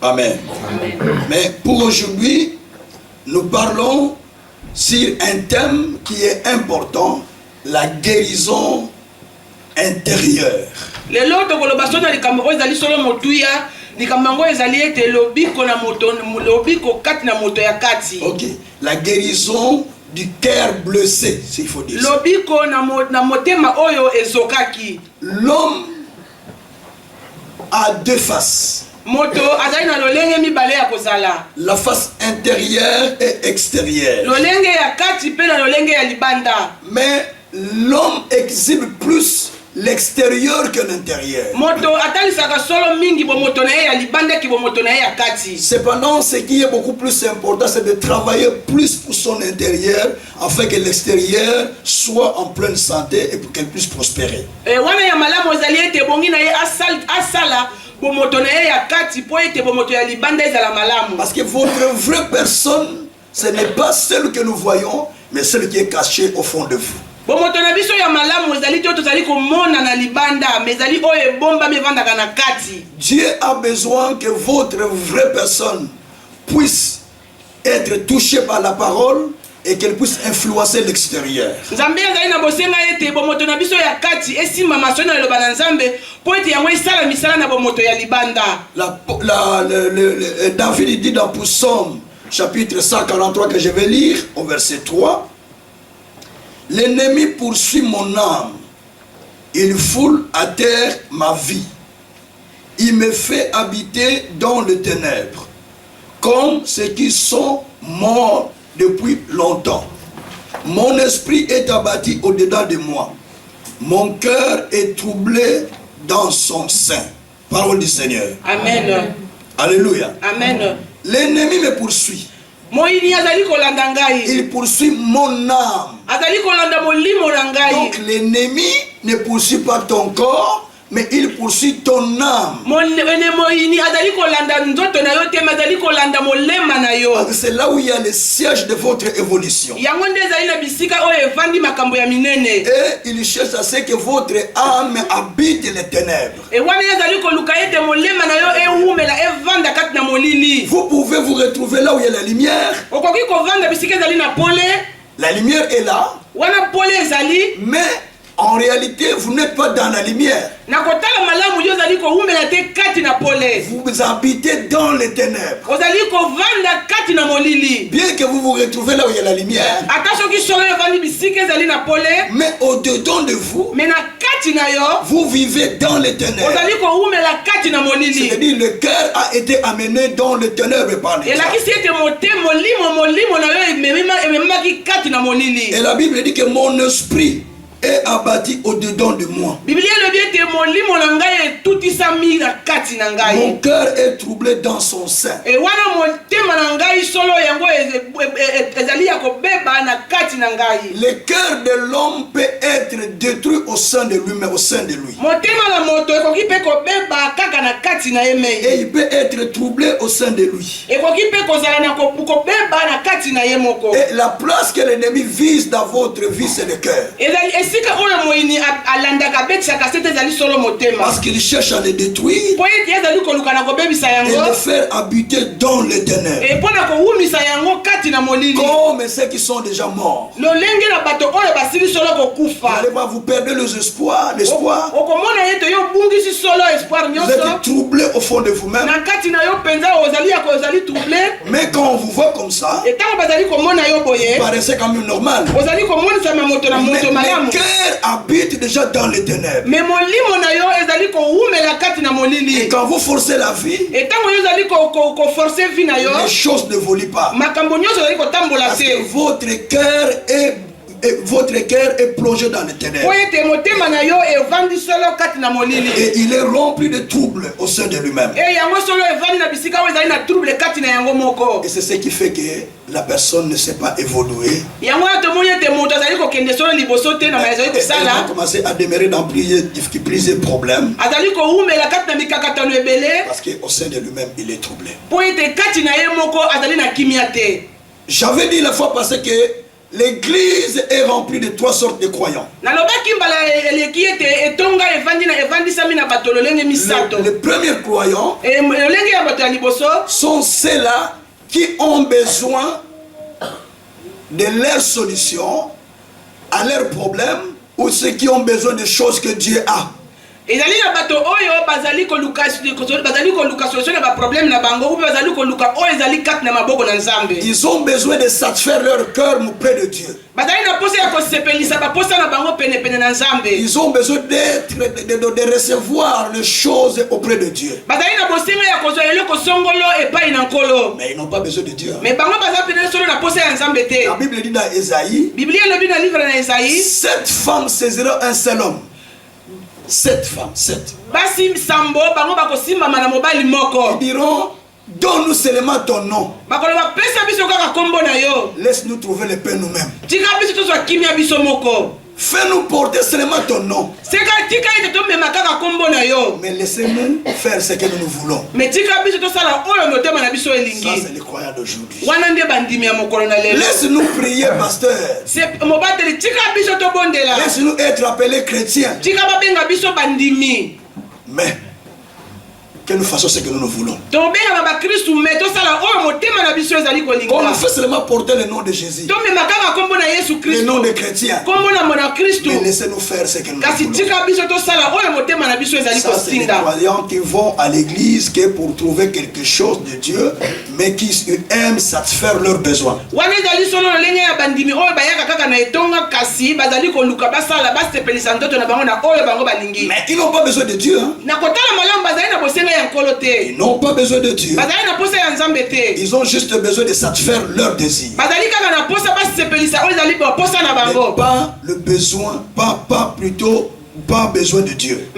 Amen. Mais pour aujourd'hui, nous parlons sur un thème qui est important, la guérison intérieure. Ok, la guérison du cœur blessé, s'il faut dire ça. L'homme a deux faces. La face intérieure et extérieure. Mais l'homme exhibe plus l'extérieur que l'intérieur. Cependant, ce qui est beaucoup plus important, c'est de travailler plus pour son intérieur afin que l'extérieur soit en pleine santé et pour qu'elle puisse prospérer. Parce que votre vraie personne, ce n'est pas celle que nous voyons, mais celle qui est cachée au fond de vous. Dieu a besoin que votre vraie personne puisse être touchée par la parole et qu'elle puisse influencer l'extérieur. David dit dans Psaume chapitre 143 que je vais lire au verset 3. L'ennemi poursuit mon âme, il foule à terre ma vie, il me fait habiter dans les ténèbres, comme ceux qui sont morts depuis longtemps. Mon esprit est abattu au-dedans de moi, mon cœur est troublé dans son sein. Parole du Seigneur. Amen. Alléluia. Amen. L'ennemi me poursuit. Il poursuit mon âme. Donc l'ennemi ne poursuit pas ton corps, mais il poursuit ton âme. C'est là où il y a le siège de votre évolution. Et il cherche à ce que votre âme habite les ténèbres. Vous pouvez vous retrouver là où il y a la lumière. La lumière est là. Mais en réalité, vous n'êtes pas dans la lumière. Vous habitez dans les ténèbres. Bien que vous vous retrouvez là où il y a la lumière, mais au-dedans de vous, vous vivez dans les ténèbres. C'est-à-dire le cœur a été amené dans les ténèbres par les diables. Et la Bible dit que mon esprit est abattu au-dedans de moi. Mon cœur est troublé dans son sein. Le cœur de l'homme peut être détruit au sein de lui, mais au sein de lui. Et il peut être troublé au sein de lui. Et la place que l'ennemi vise dans votre vie, c'est le cœur. Parce qu'il cherche à les détruire et les faire habiter dans les ténèbres, comme ceux qui sont déjà morts. Vous n'allez pas vous perdre l'espoir. Vous êtes troublé au fond de vous-même. Mais quand on vous voit comme ça, vous paraissez quand même normal. Mais le cœur habite déjà dans les ténèbres. Et quand vous forcez la vie, les choses ne volent pas. Parce que votre cœur est plongé dans les ténèbres. Et il est rempli de troubles au sein de lui-même. Et c'est ce qui fait que la personne ne sait pas évoluer. Elle va commencer à demeurer dans plusieurs problèmes. Parce qu'au sein de lui-même, il est troublé. J'avais dit la fois passée que l'église est remplie de 3 sortes de croyants. Les premiers croyants sont ceux-là qui ont besoin de leurs solutions à leurs problèmes ou ceux qui ont besoin de choses que Dieu a. Ils ont besoin de satisfaire leur cœur auprès de Dieu. Ils ont besoin de recevoir les choses auprès de Dieu. Mais ils n'ont pas besoin de Dieu. La Bible dit dans Ésaïe, 7 femmes saisiront un seul homme. 7 femmes, 7. Ils diront, donne-nous seulement ton nom. Laisse-nous trouver le pain nous-mêmes. Fais-nous porter seulement ton nom. Mais laissez-nous faire ce que nous voulons. Ça, c'est le croyant d'aujourd'hui. Laisse-nous prier, pasteur. Laisse-nous être appelés chrétiens. Mais que nous fassions ce que nous voulons. On fait seulement porter le nom de Jésus, le nom de chrétien. Mais laissez-nous faire ce que nous voulons. Ça, c'est les croyants qui vont à l'église que pour trouver quelque chose de Dieu, mais qui aiment satisfaire leurs besoins. Mais ils n'ont pas besoin de Dieu. Ils n'ont pas besoin de Dieu. Ils ont juste besoin de satisfaire leurs désirs. Mais pas le besoin, pas besoin de Dieu.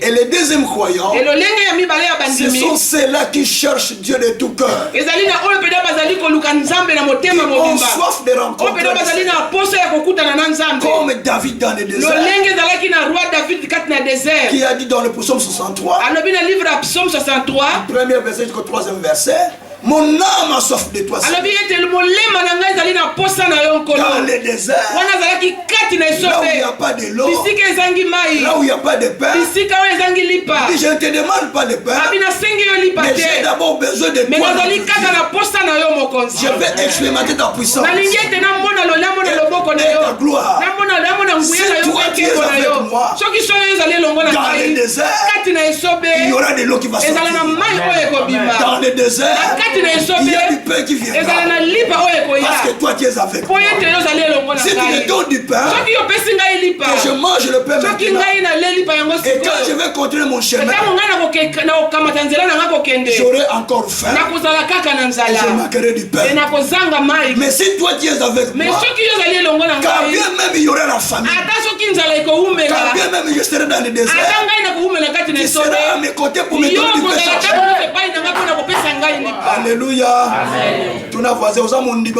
Et les deuxièmes croyants, ce sont ceux-là qui cherchent Dieu de tout cœur. Ils ont soif de rencontrer comme David dans le désert, qui a dit dans le psaume 63, premier verset jusqu'au 3e verset, mon âme a soif de toi. Dans le désert, là où il n'y a pas de l'eau, là où il n'y a pas de pain, je ne te demande pas de pain, mais j'ai d'abord besoin de toi. Je vais expérimenter ta puissance et ta gloire. Si toi tu es avec moi, dans le désert, il y aura de l'eau qui va sortir. Dans le désert, il y a du pain qui viendra. Parce que toi tu es avec moi. Si tu me donnes du pain, que je mange le pain maintenant, et quand je vais continuer mon chemin, j'aurai encore faim et je manquerai du pain. Mais si toi tu es avec moi, quand bien même il y aura la famine, quand bien même je serai dans le désert, tu seras à mes côtés pour me donner du pain chaque jour. Alléluia. Tu n'as voisin aux hommes, dis à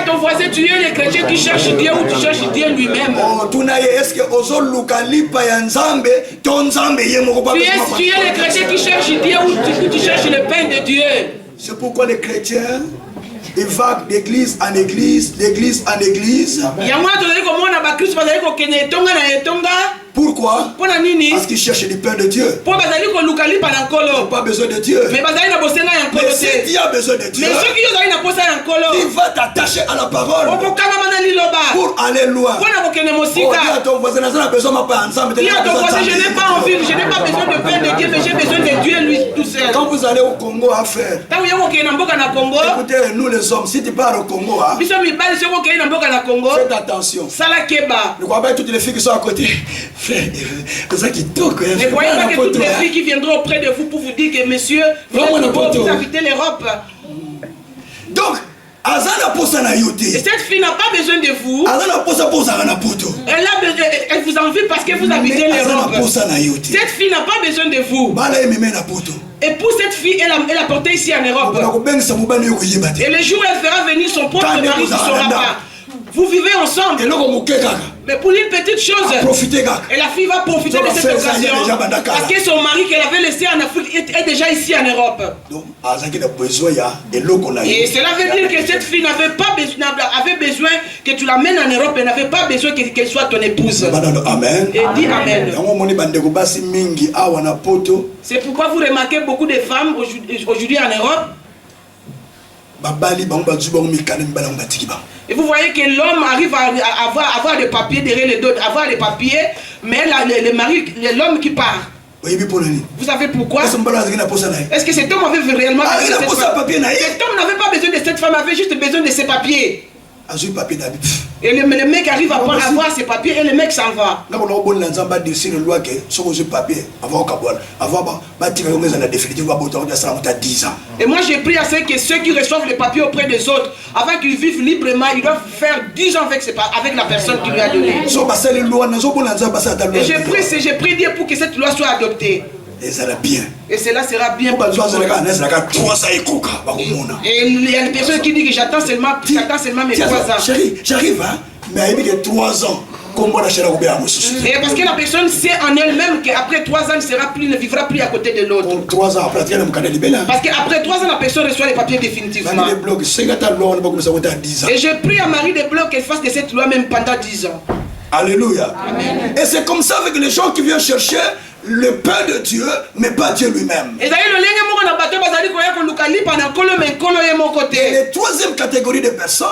ton voisin, tu es le chrétien qui cherche Dieu ou tu cherches Dieu lui-même. Tu es le chrétien qui cherche Dieu ou tu cherches le pain de Dieu. C'est pourquoi les chrétiens ils vaguent d'église en église, d'église en église. Pourquoi? Parce qu'ils cherchent du pain de Dieu. Ils n'ont pas besoin de Dieu. Mais si tu as besoin de Dieu, il va t'attacher à la parole pour aller loin. Dis à ton voisin, je n'ai pas envie, je n'ai pas besoin de pain de Dieu, mais j'ai besoin de Dieu lui tout seul. Quand vous allez au Congo à faire, écoutez, nous les hommes, si tu pars au Congo, faites attention. Ne crois pas toutes les filles qui sont à côté. Ne croyez pas que toutes les filles qui viendront auprès de vous pour vous dire que monsieur, vous habitez l'Europe. Donc, et cette fille n'a pas besoin de vous. Elle vous envie parce que vous habitez l'Europe. Cette fille n'a pas besoin de vous. Et pour cette fille, elle a porté ici en Europe. Et le jour où elle fera venir son propre mari, qui ne saura pas. Vous vivez ensemble. Mais pour une petite chose, et la fille va profiter de cette occasion parce que son mari qu'elle avait laissé en Afrique est déjà ici en Europe. Et cela veut dire que cette fille avait besoin que tu l'amènes en Europe et n'avait pas besoin qu'elle soit ton épouse. Amen. Et dis Amen. C'est pourquoi vous remarquez beaucoup de femmes aujourd'hui en Europe. Et vous voyez que l'homme arrive à avoir des papiers derrière les dos, avoir des papiers, mais l'homme qui part. Vous savez pourquoi? Est-ce que cet homme avait réellement besoin de cette femme? Cet homme n'avait pas besoin de cette femme, avait juste besoin de ses papiers. Et le mec arrive à avoir ses papiers et le mec s'en va. Et moi j'ai pris à ce que ceux qui reçoivent les papiers auprès des autres, avant qu'ils vivent librement, ils doivent faire 10 ans avec la personne qui lui a donné. Et j'ai pris Dieu pour que cette loi soit adoptée. Et cela sera bien pour tout le monde. Et il y a une personne qui dit que j'attends seulement mes 3 ans. Chérie, j'arrive, hein, mais il y a 3 ans. Et parce que la personne sait en elle-même qu'après 3 ans, ne vivra plus à côté de l'autre. 3 ans après, parce qu'après 3 ans, la personne reçoit les papiers définitivement. Et j'ai pris à Marie de blocs qu'elle fasse de cette loi même pendant 10 ans. Alléluia. Amen. Et c'est comme ça avec les gens qui viennent chercher le pain de Dieu, mais pas Dieu lui-même. Et la troisième catégorie de personnes,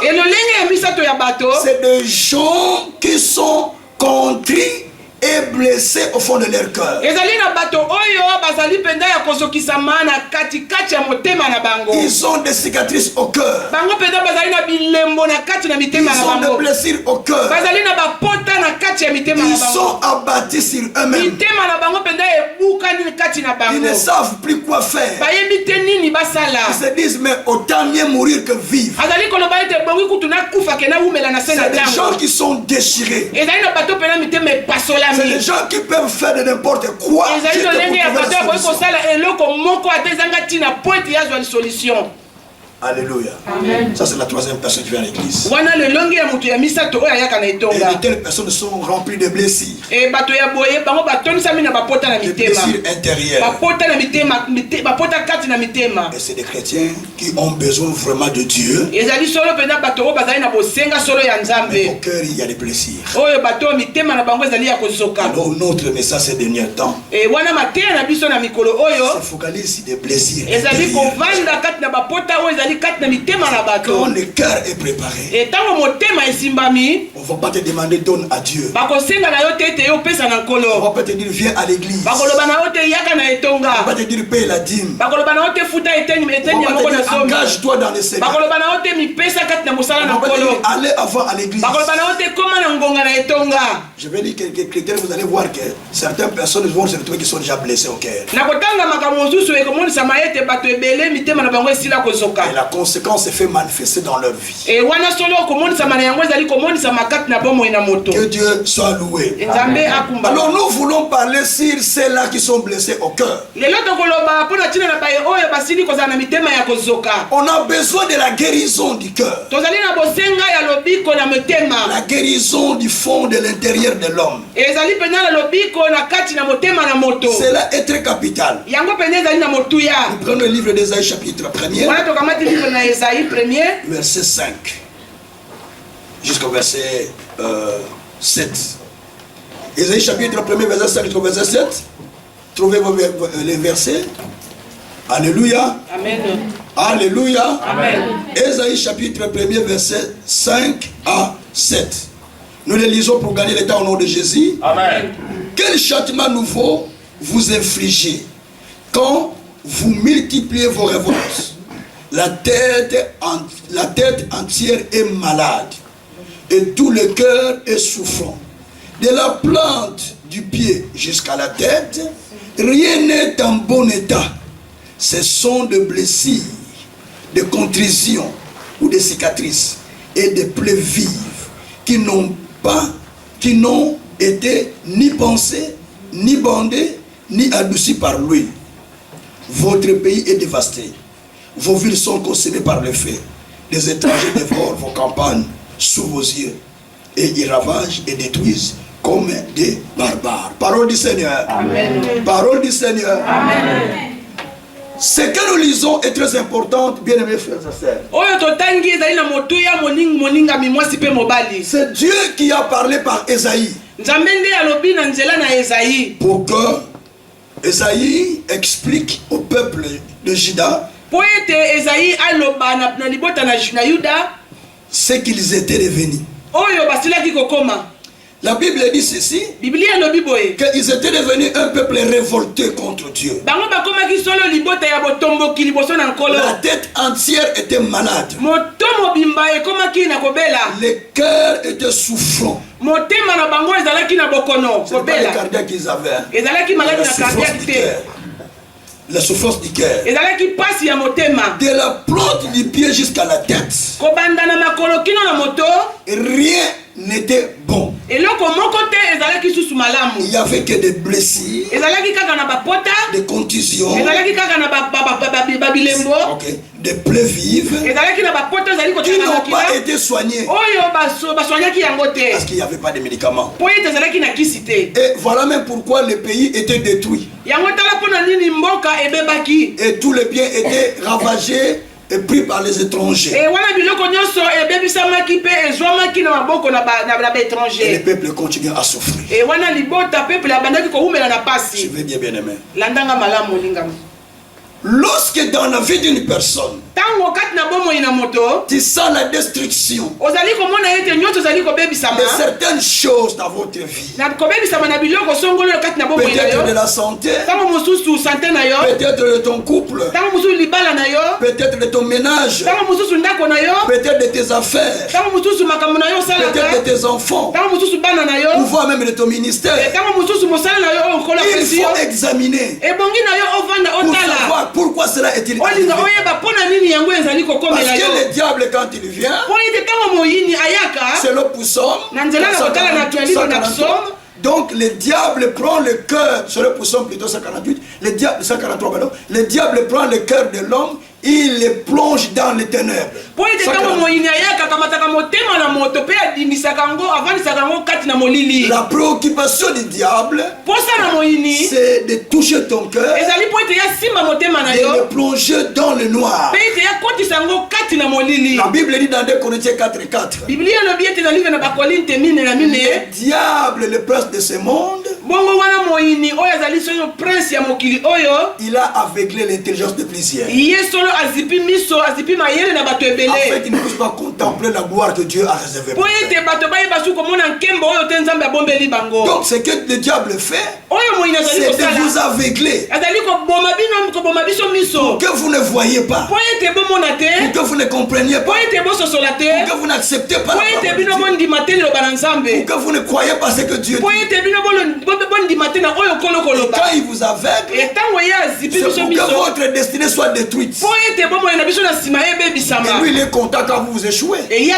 c'est des gens qui sont contrits et blessés au fond de leur cœur. Ils ont des cicatrices au cœur. Ils ont des blessures au cœur. Ils sont abattus sur eux-mêmes. Ils ne savent plus quoi faire. Ils se disent, mais autant mieux mourir que vivre. C'est des gens qui sont déchirés. C'est des gens qui peuvent faire de n'importe quoi. Alléluia. Amen. Ça c'est la troisième personne qui vient à l'église. Et de telles personnes sont remplies de blessures. Des blessures intérieures. Et c'est des chrétiens qui ont besoin vraiment de Dieu. Mais au cœur il y a des blessures. Alors notre message ces derniers temps se focalise sur des blessures intérieures. Quand le cœur est préparé, on ne va pas te demander donne à Dieu. On ne va pas te dire viens à l'église. On ne va pas te dire paye la dîme. On ne va pas te dire engage-toi dans le Seigneur. On ne va pas te dire allez avant à l'église. Je vais dire quelques critères, vous allez voir que certaines personnes vont se retrouver qui sont déjà blessées au cœur. Et la conséquence est fait manifester dans leur vie. Que Dieu soit loué. Alors nous voulons parler sur ceux-là qui sont blessés au cœur. On a besoin de la guérison du cœur. La guérison du fond de l'intérieur de l'homme. Cela est très capital. Nous prenons le livre d'Ésaïe chapitre 1er. Verset 5 jusqu'au verset 7. Ésaïe chapitre 1er verset 5 jusqu'au verset 7. Trouvez les versets. Alléluia. Amen. Alléluia. Amen. Ésaïe chapitre 1er verset 5 à 7. Nous les lisons pour gagner le temps au nom de Jésus. Amen. Quel châtiment nouveau vous infligez quand vous multipliez vos révoltes? La tête entière est malade et tout le cœur est souffrant. De la plante du pied jusqu'à la tête, rien n'est en bon état. Ce sont des blessures, des contritions ou des cicatrices et des plaies vives qui n'ont été ni pensées, ni bandées, ni adoucies par l'huile. Votre pays est dévasté. Vos villes sont consommées par le feu. Les étrangers dévorent vos campagnes sous vos yeux. et ils ravagent et détruisent comme des barbares. Parole du Seigneur. Amen. Parole du Seigneur. Amen. Ce que nous lisons est très important, bien aimés frères et sœurs. C'est Dieu qui a parlé par Ésaïe. Pour que Ésaïe explique au peuple de Juda ce qu'ils étaient devenus. La Bible dit ceci, qu'ils étaient devenus un peuple révolté contre Dieu. La tête entière était malade. Les cœurs étaient souffrants. C'est pas le cardiaque qu'ils avaient. La souffrance du cœur. De la plante du pied jusqu'à la tête. Rien n'était bon. Il n'y avait que des blessures, des contusions, des plaies vives qui n'ont pas été soignées parce qu'il n'y avait pas de médicaments. Et voilà même pourquoi le pays était détruit. Et tous les biens étaient ravagés et pris par les étrangers. Et le peuple continue à souffrir. Je vais dire bien aimé. Lorsque dans la vie d'une personne, tu sens la destruction de certaines choses dans votre vie, peut-être de la santé, peut-être de ton couple, peut-être de ton ménage, peut-être de tes affaires, peut-être de tes enfants, ou voire même de ton ministère. Il faut examiner pour savoir pourquoi cela est-il arrivé. Parce que le diable, quand il vient, c'est le psaume 143. Donc le diable prend le cœur, c'est le psaume plutôt 148, le diable, 143, pardon, le diable prend le cœur de l'homme, il le plonge dans les ténèbres. La préoccupation du diable, c'est de toucher ton cœur et de le plonger dans le noir. La Bible dit dans 2 Corinthiens 4:4, le diable, le prince de ce monde, il a aveuglé l'intelligence de plusieurs, afin qu'il ne puisse pas contempler la gloire que Dieu a réservée pour eux. Donc ce que le diable fait, c'est de vous aveugler pour que vous ne voyez pas, pour que vous ne compreniez pas, pour que vous n'acceptez pas, pour que vous ne croyez pas ce que Dieu dit. Et quand il vous aveugle, c'est pour que votre destinée soit détruite. Et lui, il est content quand vous échouez. Il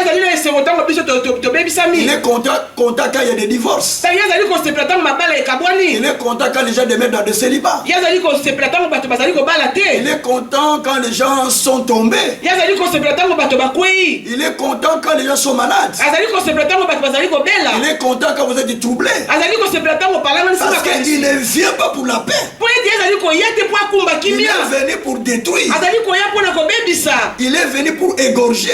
est content quand il y a des divorces. Il est content quand les gens demeurent dans des célibats. Il est content quand les gens sont tombés. Il est content quand les gens sont malades. Il est content quand vous êtes troublés. Parce qu'il ne vient pas pour la paix. Il est venu pour détruire. Il est venu pour égorger.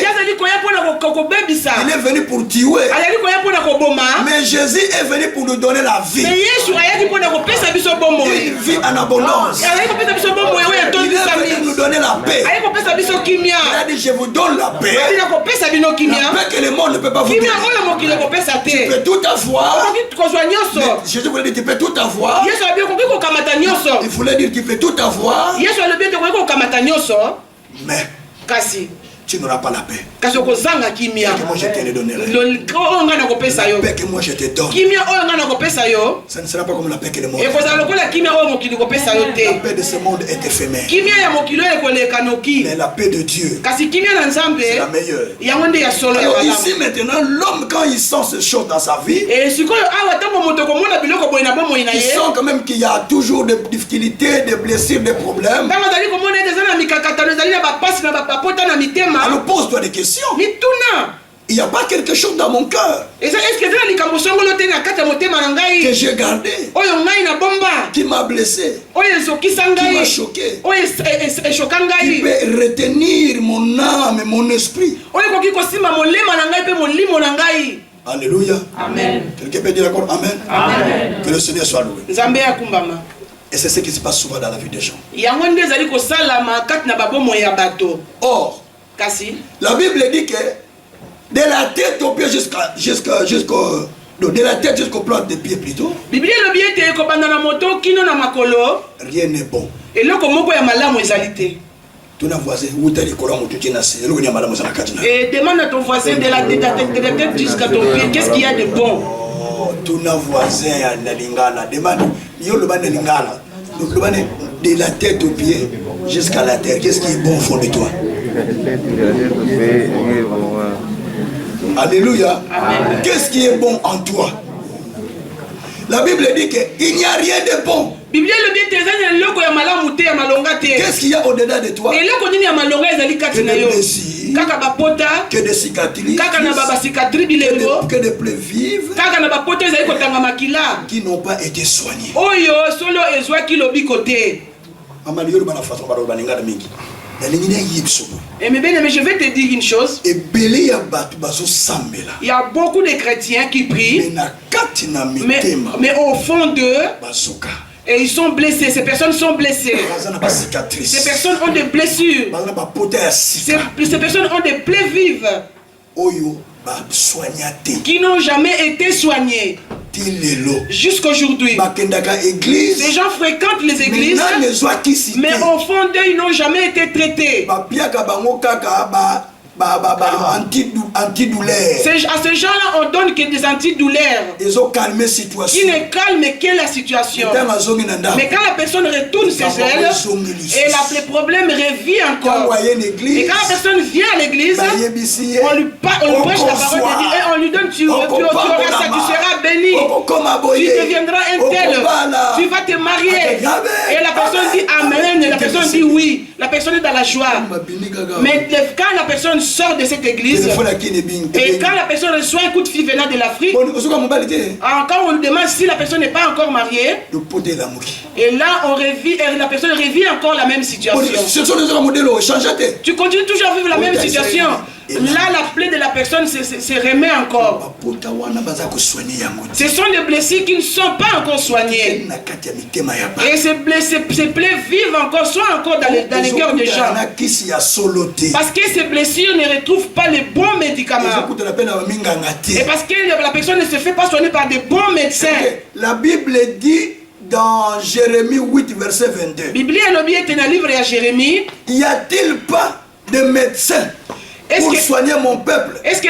Il est venu pour tuer. Mais Jésus est venu pour nous donner la vie. Une vie en abondance. Il est venu nous donner la paix. Il a dit, je vous donne la paix. La paix que le monde ne peut pas vous donner. Tu peux tout avoir. Mais Jésus voulait dire, tu peux tout avoir. Il voulait dire, tu peux tout avoir. Mais tu n'auras pas la paix. Que moi je te le donnerai. La paix que moi je te donne, ça ne sera pas comme la paix que le monde donne. La paix de ce monde est éphémère. Mais la paix de Dieu, c'est la meilleure. Alors ici maintenant, l'homme quand il sent ces choses dans sa vie, il sent quand même qu'il y a toujours des difficultés, des blessures, des problèmes. Alors pose-toi des questions. il n'y a pas quelque chose dans mon cœur que j'ai gardé, qui m'a blessé, qui m'a choqué, qui peut retenir mon âme et mon esprit. Alléluia. Amen. Quelqu'un peut dire encore Amen? Amen. Que le Seigneur soit loué. Et c'est ce qui se passe souvent dans la vie des gens. Or, la Bible dit que de la tête aux pieds de la tête jusqu'aux plantes des pieds plutôt, rien n'est bon. Et demande à ton voisin de la tête jusqu'à ton pied, qu'est-ce qu'il y a de bon? De la tête aux pieds jusqu'à la terre, qu'est-ce qui est bon au fond de toi? Alléluia. Qu'est-ce qui est bon en toi? La Bible dit qu'il n'y a rien de bon. Qu'est-ce qu'il y a au-dedans de toi? Que des blessures, que des cicatrices, que des plaies vives qui n'ont pas été soignées. Mais je vais te dire une chose. Il y a beaucoup de chrétiens qui prient, mais au fond d'eux, et ils sont blessés. Ces personnes sont blessées. Ces personnes ont des blessures. Ces personnes ont des plaies vives qui n'ont jamais été soignées. Jusqu'aujourd'hui, ces gens fréquentent les églises, mais au fond d'eux, ils n'ont jamais été traités. À ces gens-là, on donne que des antidouleurs qui ne calment que la situation. Mais quand la personne retourne chez elle, et le problème revient encore. Et quand la personne vient à l'église, on lui prêche la parole de Dieu et on lui donne, tu seras béni, tu deviendras un tel, tu vas te marier. Et la personne dit Amen, la personne dit oui, la personne est dans la joie. Mais quand la personne sort de cette église, et quand la personne reçoit un coup de fil venant de l'Afrique, quand on demande si la personne n'est pas encore mariée, et là la personne revit encore la même situation. Tu continues toujours à vivre la même situation. Là, la plaie de la personne se remet encore. Ce sont des blessures qui ne sont pas encore soignées. Et ces plaies vivent encore, sont encore dans les cœurs des gens. Parce que ces blessures ne retrouvent pas les bons médicaments. Et parce que la personne ne se fait pas soigner par des bons médecins. La Bible dit dans Jérémie 8, verset 22. Y a-t-il pas de médecins pour soigner mon peuple? Est-ce que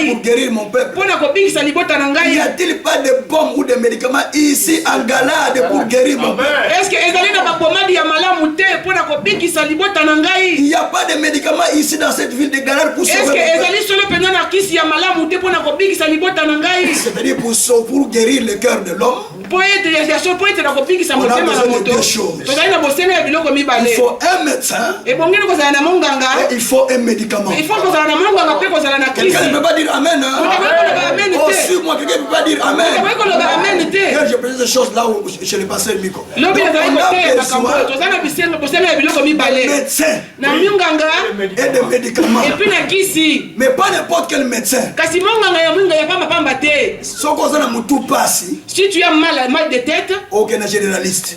pour guérir mon peuple? Y a-t-il pas de bombes ou de médicaments ici en Galade pour guérir mon peuple? Est-ce que il n'y a pas de médicaments ici dans cette ville de Galade pour sauver mon peuple? C'est-à-dire pour guérir le cœur de l'homme, on a besoin de deux choses. Il faut un médecin et il faut un médicament. Quelqu'un ne peut pas dire Amen. Oh, sur moi, quelqu'un ne peut pas dire Amen. Quand je présente ces choses là où je l'ai passé le micro. Donc on a besoin de médecins et de médicaments. Mais pas n'importe quel médecin. Si tu as mal de tête,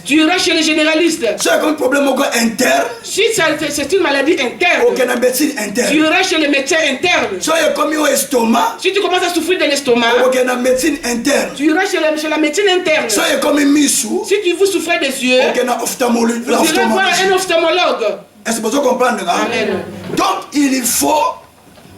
tu iras chez les généralistes. Si tu as un problème interne, si c'est une maladie interne, tu iras chez les médecins internes. Si tu commences à souffrir de l'estomac, tu iras chez la médecine interne. Si vous souffrez des yeux, tu iras voir un ophtalmologue. Est-ce que vous comprenez? Donc il faut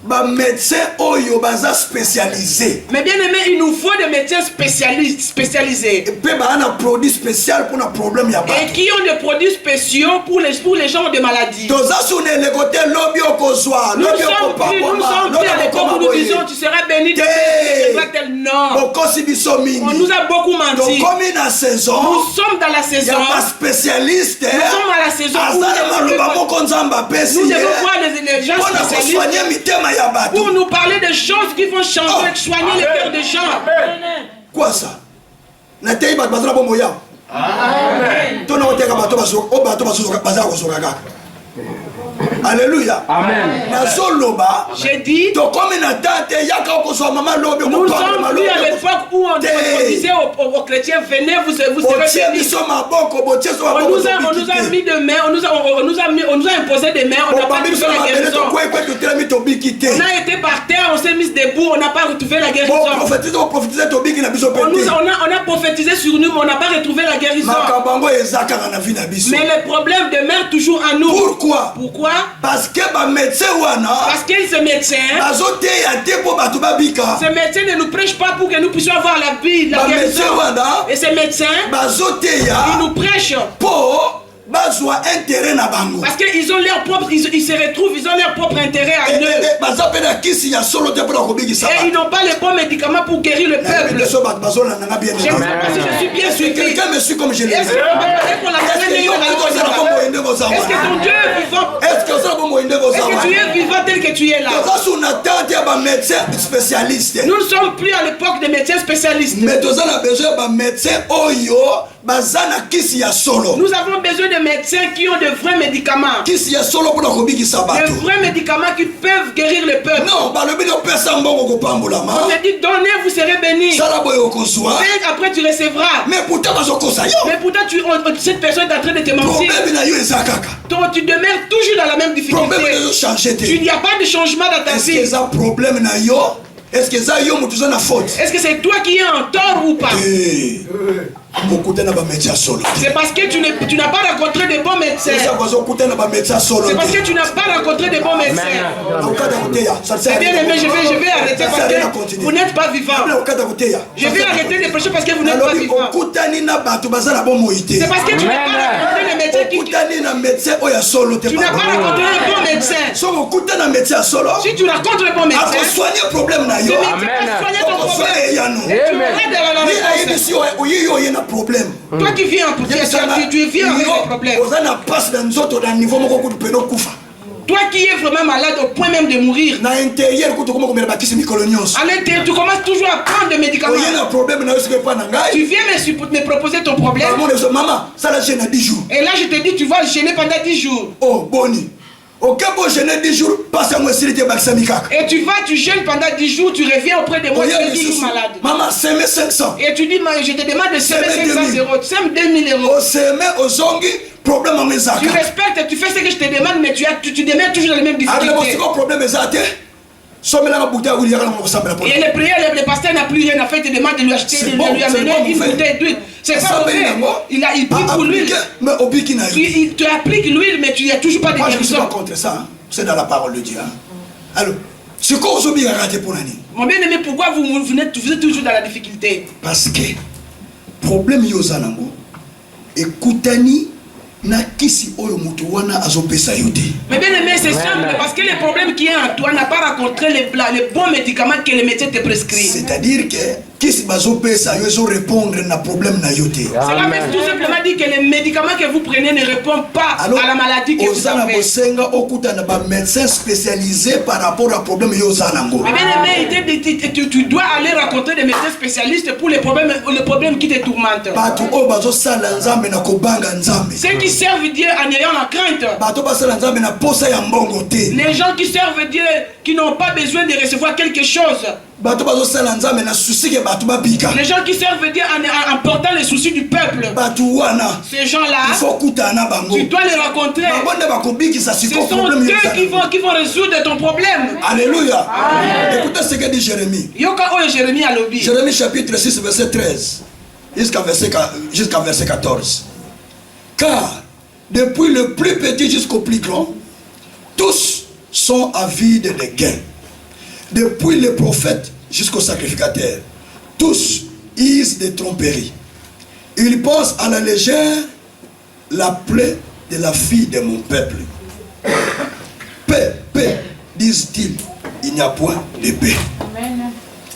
ba médecin oyo baza spécialisé. Mais bien aimé, il nous faut des médecins spécialisés. Et puis ba un produit spécial pour un problème ya ba. Et qui ont des produits spéciaux pour les gens de maladies. Toza sune le côté lobby okozwa, lobby okopapa. Nous sommes plus à l'époque où nous disons tu seras béni de tel non. On nous a beaucoup menti. Nous sommes dans la saison. Il y a un spécialiste. Nous sommes à la saison où nous devons voir les gens spécialistes pour nous parler des choses qui vont changer, soigner les cœurs des gens. Quoi ça? Amen. Alléluia. Amen. J'ai dit, nous sommes plus à l'époque où on disait aux chrétiens, venez, vous serez bénis. On nous a mis de mains, on nous a imposé des mains, on n'a pas trouvé la guérison. On a été par terre, on s'est mis debout, on n'a pas retrouvé la guérison. On a prophétisé sur nous, mais on n'a pas retrouvé la guérison. Mais le problème demeure toujours en nous. Pourquoi? Parce que ce médecin ne nous prêche pas pour que nous puissions avoir la vie, la guérison. Et ce médecin, il nous prêche pour parce qu'ils ont leur propre, ils se retrouvent, ils ont leur propre intérêt à eux. Et ils n'ont pas les bons médicaments pour guérir le peuple. Je ne sais pas si je suis bien suivi. Quelqu'un me suit comme je l'ai dit. Est-ce que ton Dieu est vivant? Est-ce que tu es vivant tel que tu es là? Nous ne sommes plus à l'époque des médecins spécialistes. Mais nous avons besoin de médecins Nous avons besoin de médecins qui ont de vrais médicaments. De vrais médicaments qui peuvent guérir le peuple. Non, on te dit donnez, vous serez bénis. Après tu recevras. Mais pourtant cette personne est en train de te mentir. Donc tu demeures toujours dans la même difficulté. Il n'y a pas de changement dans ta vie. Est-ce que c'est toi qui es en tort ou pas? C'est parce que tu n'as pas rencontré de bons médecins. C'est parce que tu n'as pas rencontré de bons médecins. C'est bien aimé, je vais arrêter parce que vous n'êtes pas vivant. Je vais arrêter de prêcher parce que vous n'êtes pas vivant. C'est parce que tu n'as pas rencontré les médecins qui... Tu n'as pas rencontré les bons médecins. Si tu rencontres les bons médecins, ce médecin va soigner ton problème. Tu auras de la réponse. Problème. Toi qui viens pour dire ça, tu viens avec des problèmes. Toi qui es vraiment malade au point même de mourir. À l'intérieur, tu commences toujours à prendre des médicaments. Tu viens me proposer ton problème. Et là je te dis, tu vas gêner pendant 10 jours. Oh, Boni. Et tu jeûnes pendant 10 jours, tu reviens auprès de moi, tu es toujours malade. Maman, sème 500. Et tu dis, je te demande de semer 500 euros. Tu sèmes 2000 euros. Tu respectes, tu fais ce que je te demande, mais tu demeures toujours dans les mêmes difficultés. Et les prières, le pasteur n'a plus rien à faire, il te demande de lui acheter, de lui amener une bouteille d'huile. C'est pas vrai. Il prie pour l'huile. Il te applique l'huile, mais tu n'as toujours pas de guérison. Je ne suis pas contre ça. C'est dans la parole de Dieu. Alors, c'est quoi vous avez raté pour l'année? Mon bien-aimé, pourquoi vous êtes toujours dans la difficulté? Parce que problème yozanango écoutani na kisi oyo mutu wana azopesa yote. Mais bien aimé, c'est simple parce que le problème qui est en toi n'a pas rencontré les bons médicaments que les médecins te prescrivent. C'est-à-dire que kisi bazopesa yo répondre na problème na yote. Cela veut tout simplement dire que les médicaments que vous prenez ne répondent pas à la maladie que vous avez. Bosenga okuta na ba médecin spécialisé par rapport à problème yozanango. Mais bien aimé, tu dois aller rencontrer des médecins spécialistes pour les problèmes qui te tourmentent. Batu o bazo sala nzambe na kobanga nzambe. Qui servent Dieu en ayant la crainte. Les gens qui servent Dieu, qui n'ont pas besoin de recevoir quelque chose. Les gens qui servent Dieu en portant les soucis du peuple. Ces gens-là, tu dois les rencontrer. Ce sont eux qui vont résoudre ton problème. Alléluia. Écoutez ce que dit Jérémie. Jérémie chapitre 6 verset 13 jusqu'à verset 14. Car depuis le plus petit jusqu'au plus grand, tous sont avides de gains. depuis le prophète jusqu'au sacrificateur, tous usent des tromperies. Ils pensent à la légère la plaie de la fille de mon peuple. Paix, paix, disent-ils, il n'y a point de paix. Amen.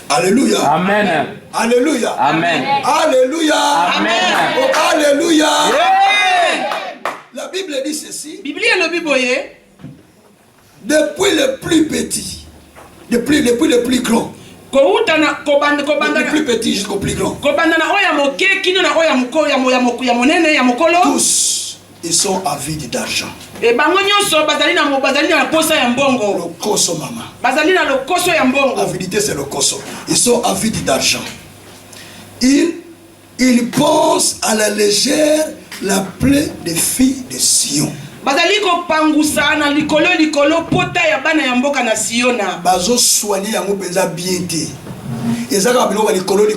Alléluia. Amen. Alléluia. Amen. Alléluia. Amen. Oh, alléluia. Amen. La Bible dit ceci. Biblia elobi boye. Depuis le plus petit, depuis le plus grand, Kouta na kobanda du plus petit jusqu'au plus grand, kobanda na oya moke kino na oya moko ya monene ya mokolo. tous ils sont avides d'argent. E bango nyonso bazali na posa ya mbongo. Le koso mama. Bazali na lokoso ya mbongo. Avidité c'est le koso. Ils sont avides d'argent. Ils pensent à la légère la plaie des filles de Sion. Bazali ko pangusa na likolo pota ya bana ya mboka na Siona. Bazo soigner yango penza bien te. Ezaka biloko likolo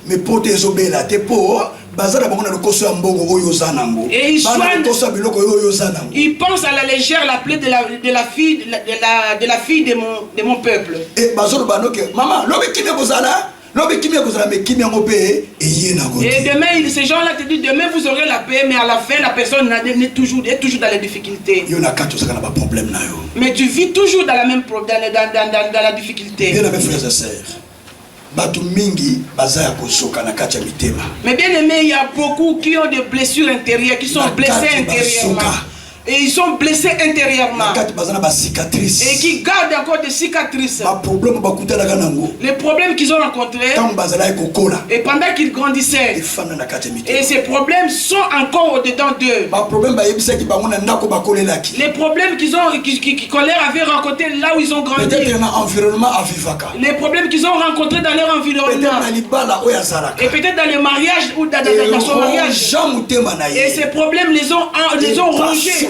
mais pote ezobela te po bazala bango na lokoso ya mbongo oyo zanango. Et ils soignent lokoso biloko oyo zanango. Ils pensent à la légère la plaie de la fille de mon peuple. Et bazo banoke maman lobi kimia kozala. Et demain, ces gens-là te disent, demain vous aurez la paix, mais à la fin, la personne est toujours dans les difficultés. Mais tu vis toujours dans la même problème, dans la difficulté. Bien aimés frères et sœurs, mais bien aimé, il y a beaucoup qui ont des blessures intérieures, qui sont blessés intérieurement. Et ils sont blessés intérieurement. Et qui gardent encore des cicatrices. Les problèmes qu'ils ont rencontrés. Et pendant qu'ils grandissaient. Et ces problèmes sont encore au-dedans d'eux. Les problèmes qu'on leur avait rencontrés là où ils ont grandi. Les problèmes qu'ils ont rencontrés dans leur environnement. Et peut-être dans le mariage ou dans son mariage. Et ces problèmes les ont rongés.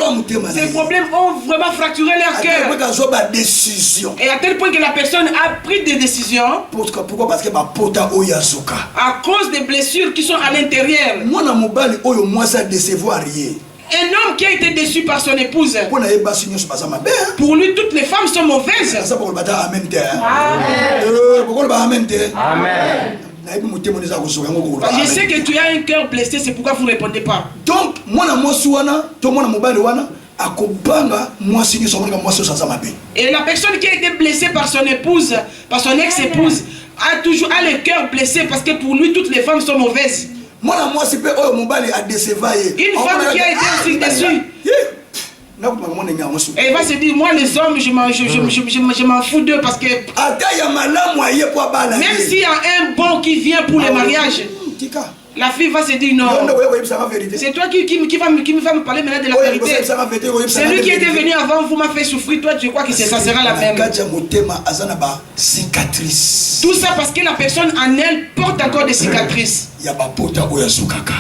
Ces problèmes ont vraiment fracturé leur cœur. Et à tel point que la personne a pris des décisions. Pourquoi? Parce que à cause des blessures qui sont à l'intérieur. Un homme qui a été déçu par son épouse. Pour lui, toutes les femmes sont mauvaises. Amen. Je sais que tu as un cœur blessé, c'est pourquoi vous ne répondez pas. Donc, et la personne qui a été blessée par son épouse, par son ex-épouse, a toujours le cœur blessé parce que pour lui, toutes les femmes sont mauvaises. Une femme qui a été aussi déçue. Et il va se dire, moi les hommes, je m'en fous d'eux parce que même s'il y a un bon qui vient pour le mariage, la fille va se dire non. C'est toi qui va me parler maintenant de la vérité. Celui qui était venu avant vous m'a fait souffrir. Toi, je crois que ça sera la même. Tout ça parce que la personne en elle porte encore des cicatrices.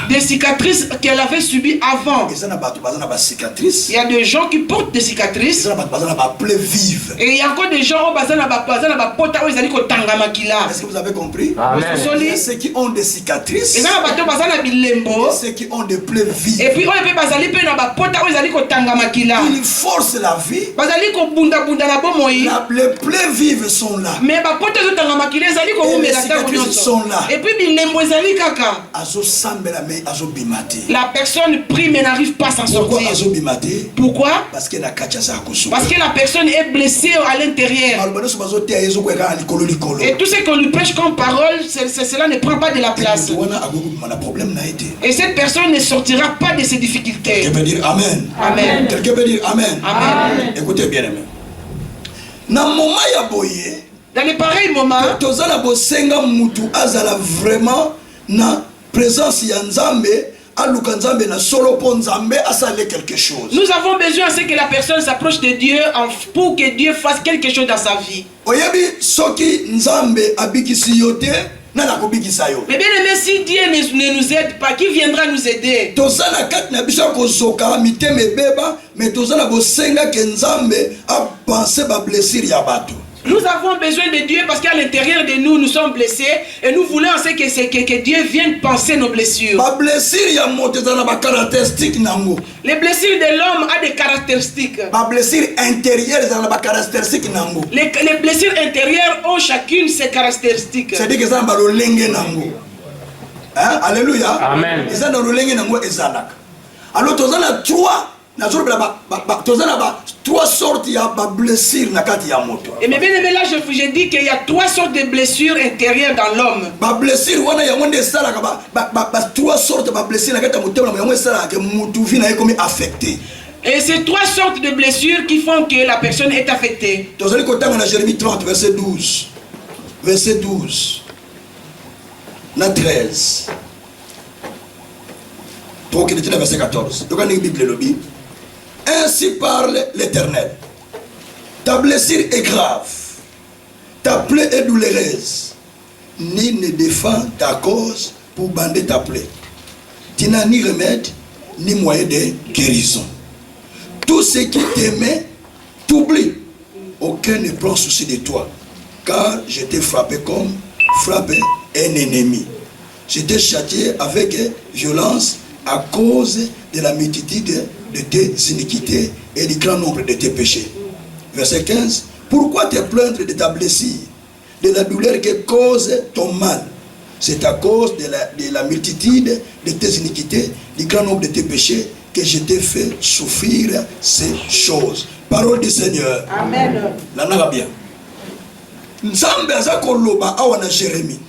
Des cicatrices qu'elle avait subies avant. Il y a des gens qui portent des cicatrices. Et il y a encore des gens qui est-ce que vous avez compris? Ceux qui ont des cicatrices. Ceux qui ont des plaies vives. Et puis ils forcent la vie. Les plaies vives sont là. Mais les cicatrices sont là. Et puis la personne prie mais n'arrive pas à s'en sortir. Pourquoi? Parce que la personne est blessée à l'intérieur. Et tout ce qu'on lui prêche comme parole, cela ne prend pas de la place. Et cette personne ne sortira pas de ses difficultés. Quelqu'un peut dire Amen. Amen. Quelqu'un peut dire Amen. Amen. Écoutez bien, amen. Dans les pareils moments, vraiment na présence ya Nzambe aluka Nzambe na solo po Nzambe asale quelque chose. Nous avons besoin à ce que la personne s'approche de Dieu pour que Dieu fasse quelque chose dans sa vie. Oyebi soki Nzambe abikisi yote na nakobikisa yo. Mais bien aimé, si Dieu ne nous aide pas, qui viendra nous aider? Tozana kat na biso ko zoka miteme beba mais tozana bosenga ke Nzambe a penser ba blessure ya bato. Nous avons besoin de Dieu parce qu'à l'intérieur de nous, nous sommes blessés et nous voulons que Dieu vienne penser nos blessures. Les blessures de l'homme ont des caractéristiques. Les blessures intérieures ont chacune ses caractéristiques. C'est-à-dire que ça alléluia. Amen. Alors, tu as trois sortes de blessures. Et mais bien aimé, là, je dis qu'il y a trois sortes de blessures intérieures dans l'homme. Trois sortes de blessures et c'est trois sortes de blessures qui font que la personne est affectée. Jérémie 30, verset 12. Verset 12. 13. Donc il était dans verset 14. Donc on est Bible lobby. Ainsi parle l'Éternel. Ta blessure est grave. Ta plaie est douloureuse. Ni ne défend ta cause pour bander ta plaie. Tu n'as ni remède, ni moyen de guérison. Tout ce qui t'aimait, t'oublie. Aucun ne prend souci de toi. Car je t'ai frappé comme frappé un ennemi. Je t'ai châtié avec violence à cause de la multitude de tes iniquités et du grand nombre de tes péchés. Verset 15. Pourquoi te plaindre de ta blessure, de la douleur que cause ton mal? C'est à cause de la multitude de tes iniquités, du grand nombre de tes péchés, que je t'ai fait souffrir ces choses. Parole du Seigneur. Amen. Bien. Jérémie.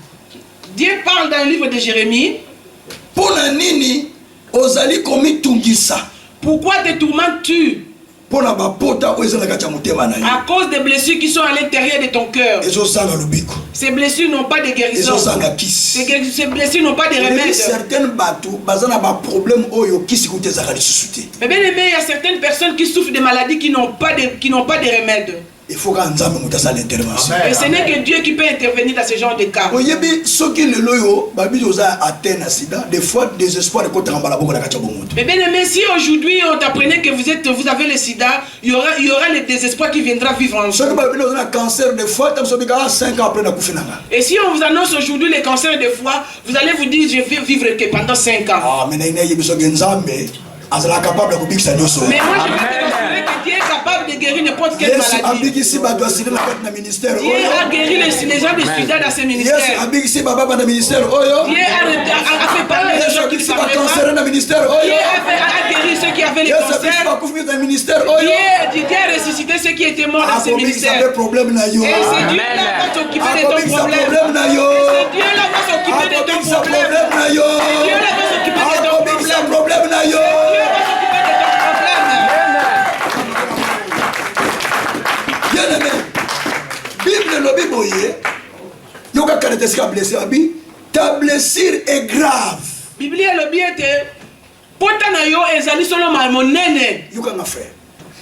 Dieu parle dans le livre de Jérémie. Pourquoi te tourmentes-tu? À cause des blessures qui sont à l'intérieur de ton cœur. Ces blessures n'ont pas de guérison. Ces blessures n'ont pas de remède. Mais bien aimé, il y a certaines personnes qui souffrent de maladies qui n'ont pas de remède. Il faut qu'un intervention. Et ce n'est que Dieu qui peut intervenir dans ce genre de cas. Des fois, désespoir de mais bien aimé, si aujourd'hui on t'apprenait que vous avez le sida, il y aura le désespoir qui viendra vivre en vous. Et si on vous annonce aujourd'hui le cancer de foie, vous allez vous dire je vais vivre que pendant 5 ans. Mais moi je veux que Dieu est capable de guérir n'importe quelle maladie. Dieu a guéri les gens de sida dans ce ministère. Dieu a fait parler les gens qui ne parlaient pas. Dieu a guéri ceux qui avaient le cancer. Dieu a ressuscité ceux qui étaient morts dans ce ministère. Et c'est Dieu là qui va s'occuper de ton problème. C'est Dieu là qui va s'occuper de ton problème. Dieu là va s'occuper de ton problème. Ta blessure est grave. Bible le bien était pota na yo ezali solo monene. Yoka frère.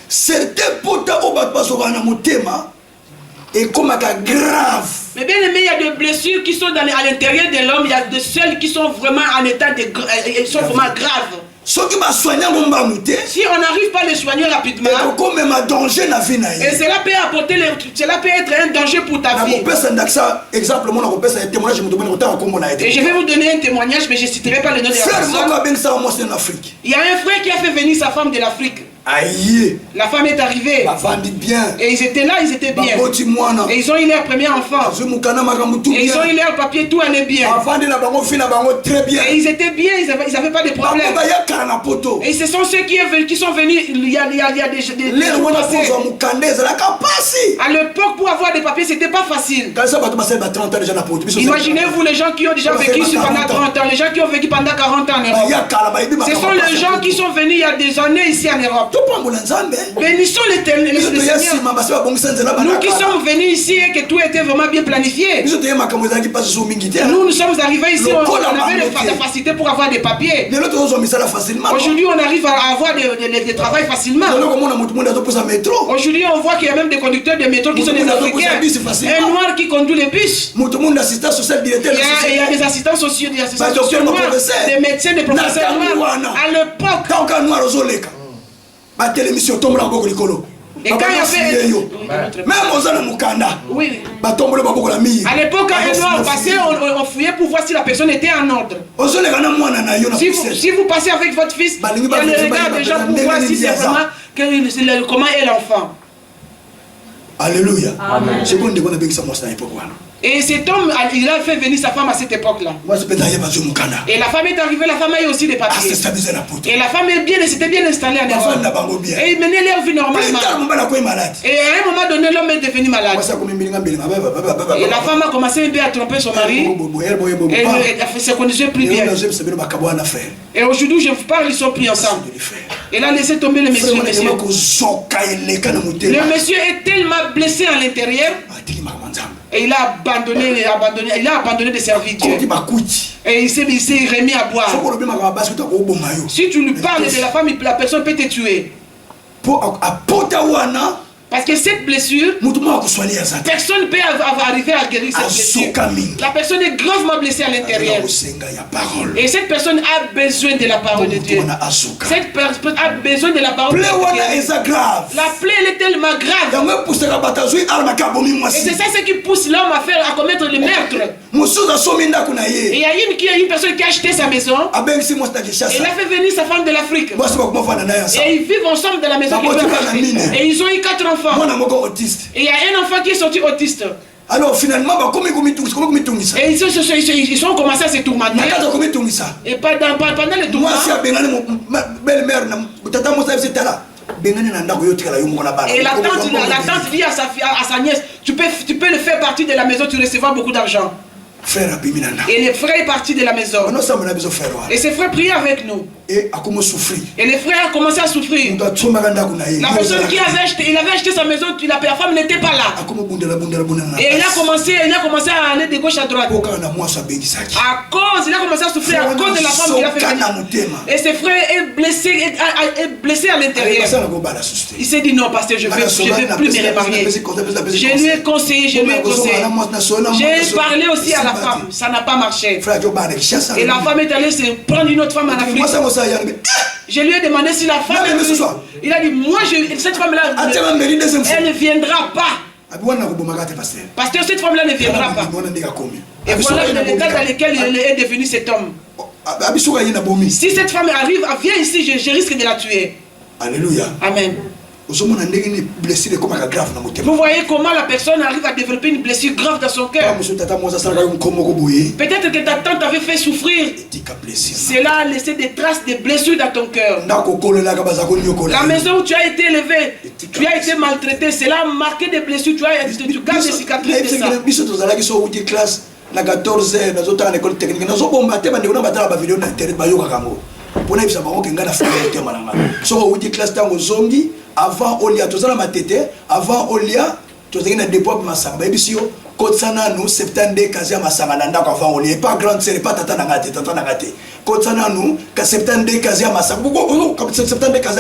Certains pota obatbaso na motema et comme grave. Mais bien aimé, il y a des blessures qui sont à l'intérieur de l'homme, il y a de celles qui sont vraiment en état de sont vraiment graves. Si on n'arrive pas à les soigner rapidement, et cela peut apporter cela peut être un danger pour ta vie. Et je vais vous donner un témoignage, mais je ne citerai pas le nom de la personne. Il y a un frère qui a fait venir sa femme de l'Afrique. La femme est arrivée. Et ils étaient là, ils étaient bien. Et ils ont eu leur premier enfant. Et ils ont eu leur papier, tout allait bien. Et ils étaient bien, ils n'avaient pas de problème. Et ce sont ceux qui sont venus, il y a des à l'époque, pour avoir des papiers, c'était pas facile. Imaginez-vous les gens qui ont déjà vécu pendant 30 ans, les gens qui ont vécu pendant 40 ans en Europe. Ce sont les gens qui sont venus il y a des années ici en Europe. Bénissons l'Éternel. Nous qui sommes venus ici et que tout était vraiment bien planifié. Nous sommes arrivés ici, on avait la facilité pour avoir des papiers. Aujourd'hui, on arrive à avoir des travail facilement. Aujourd'hui, on voit qu'il y a même des conducteurs de métro qui sont des Africains. Un noir qui conduit les bus. Il y a des assistants sociaux, des médecins, des professeurs noirs. À l'époque, Et quand il y avait... Même aux années Mukanda. Oui. À l'époque, quand on passait, on fouillait pour voir si la personne était en ordre. Si vous passez avec votre fils, il y a le regard des gens pour voir si c'est vraiment comment est l'enfant. Alléluia. Amen. Et cet homme, il a fait venir sa femme à cette époque-là. Et la femme est arrivée, la femme a eu aussi des papiers. Et la femme s'était bien installée en Europe. Et il menait leur vie normalement. Et à un moment donné, l'homme est devenu malade. Et la femme a commencé un peu à tromper son mari. Et elle se conduisait plus bien. Et aujourd'hui, je vous parle, ils sont pris ensemble. Et là, laissez tomber le monsieur. Le monsieur est tellement blessé à l'intérieur. Et il a abandonné de servir Dieu. Et il s'est remis à boire. Si tu lui parles de la femme, la personne peut te tuer. Parce que cette blessure, personne ne peut arriver à guérir cette blessure. La personne est gravement blessée à l'intérieur. Et cette personne a besoin de la parole de Dieu. Cette personne a besoin de la parole de Dieu. La plaie, elle est tellement grave. Et c'est ça ce qui pousse l'homme à commettre le meurtre. Et il y a une personne qui a acheté sa maison. Et il a fait venir sa femme de l'Afrique. Et ils vivent ensemble dans la maison. Et ils ont eu 4 enfants. Et il y a un enfant qui est sorti autiste. Alors finalement, et ils ont commencé à se tourmenter. Et pendant le tourment, et la tante dit à sa nièce, tu peux le faire partie de la maison, tu recevras beaucoup d'argent. Et les frères est parti de la maison. Et ses frères priaient avec nous. Et les frères ont commencé à souffrir. La personne qui avait acheté sa maison, la femme n'était pas là. Et il a commencé à aller de gauche à droite. Il a commencé à souffrir à cause de la femme qu'il a fait venir. Et ses frères est blessé à l'intérieur. Il s'est dit non, pasteur, je ne veux plus me remarier. Je lui ai conseillé, J'ai parlé aussi à la femme, ça n'a pas marché. Et la femme est allée se prendre une autre femme en Afrique. Je lui ai demandé si la femme est venue. Il a dit, moi, cette femme-là, elle ne viendra pas. Parce que cette femme-là ne viendra pas. Et voilà l'état dans lequel il est devenu cet homme. Si cette femme arrive, vient ici, je risque de la tuer. Alléluia. Amen. Vous voyez comment la personne arrive à développer une blessure grave dans son cœur. Peut-être que ta tante avait fait souffrir. Cela a laissé des traces de blessures dans ton cœur. La maison où tu as été élevé, tu as été maltraité, cela a marqué des blessures, tu gardes des cicatrices de ça. Na 14 ans, nous sommes à l'école technique. Nous sommes à l'école technique. Nous sommes à l'école technique. Pour nous, classe avant Olia, tous ma tête, avant Olia, tous les dépôt pour Massamba. Et puis, Kotsana, nous, 72 Kazia Massamba, avant Olia, pas grande série, pas tata nagate, tata nagate. Kotsana, nous, 72 Kazia Massamba.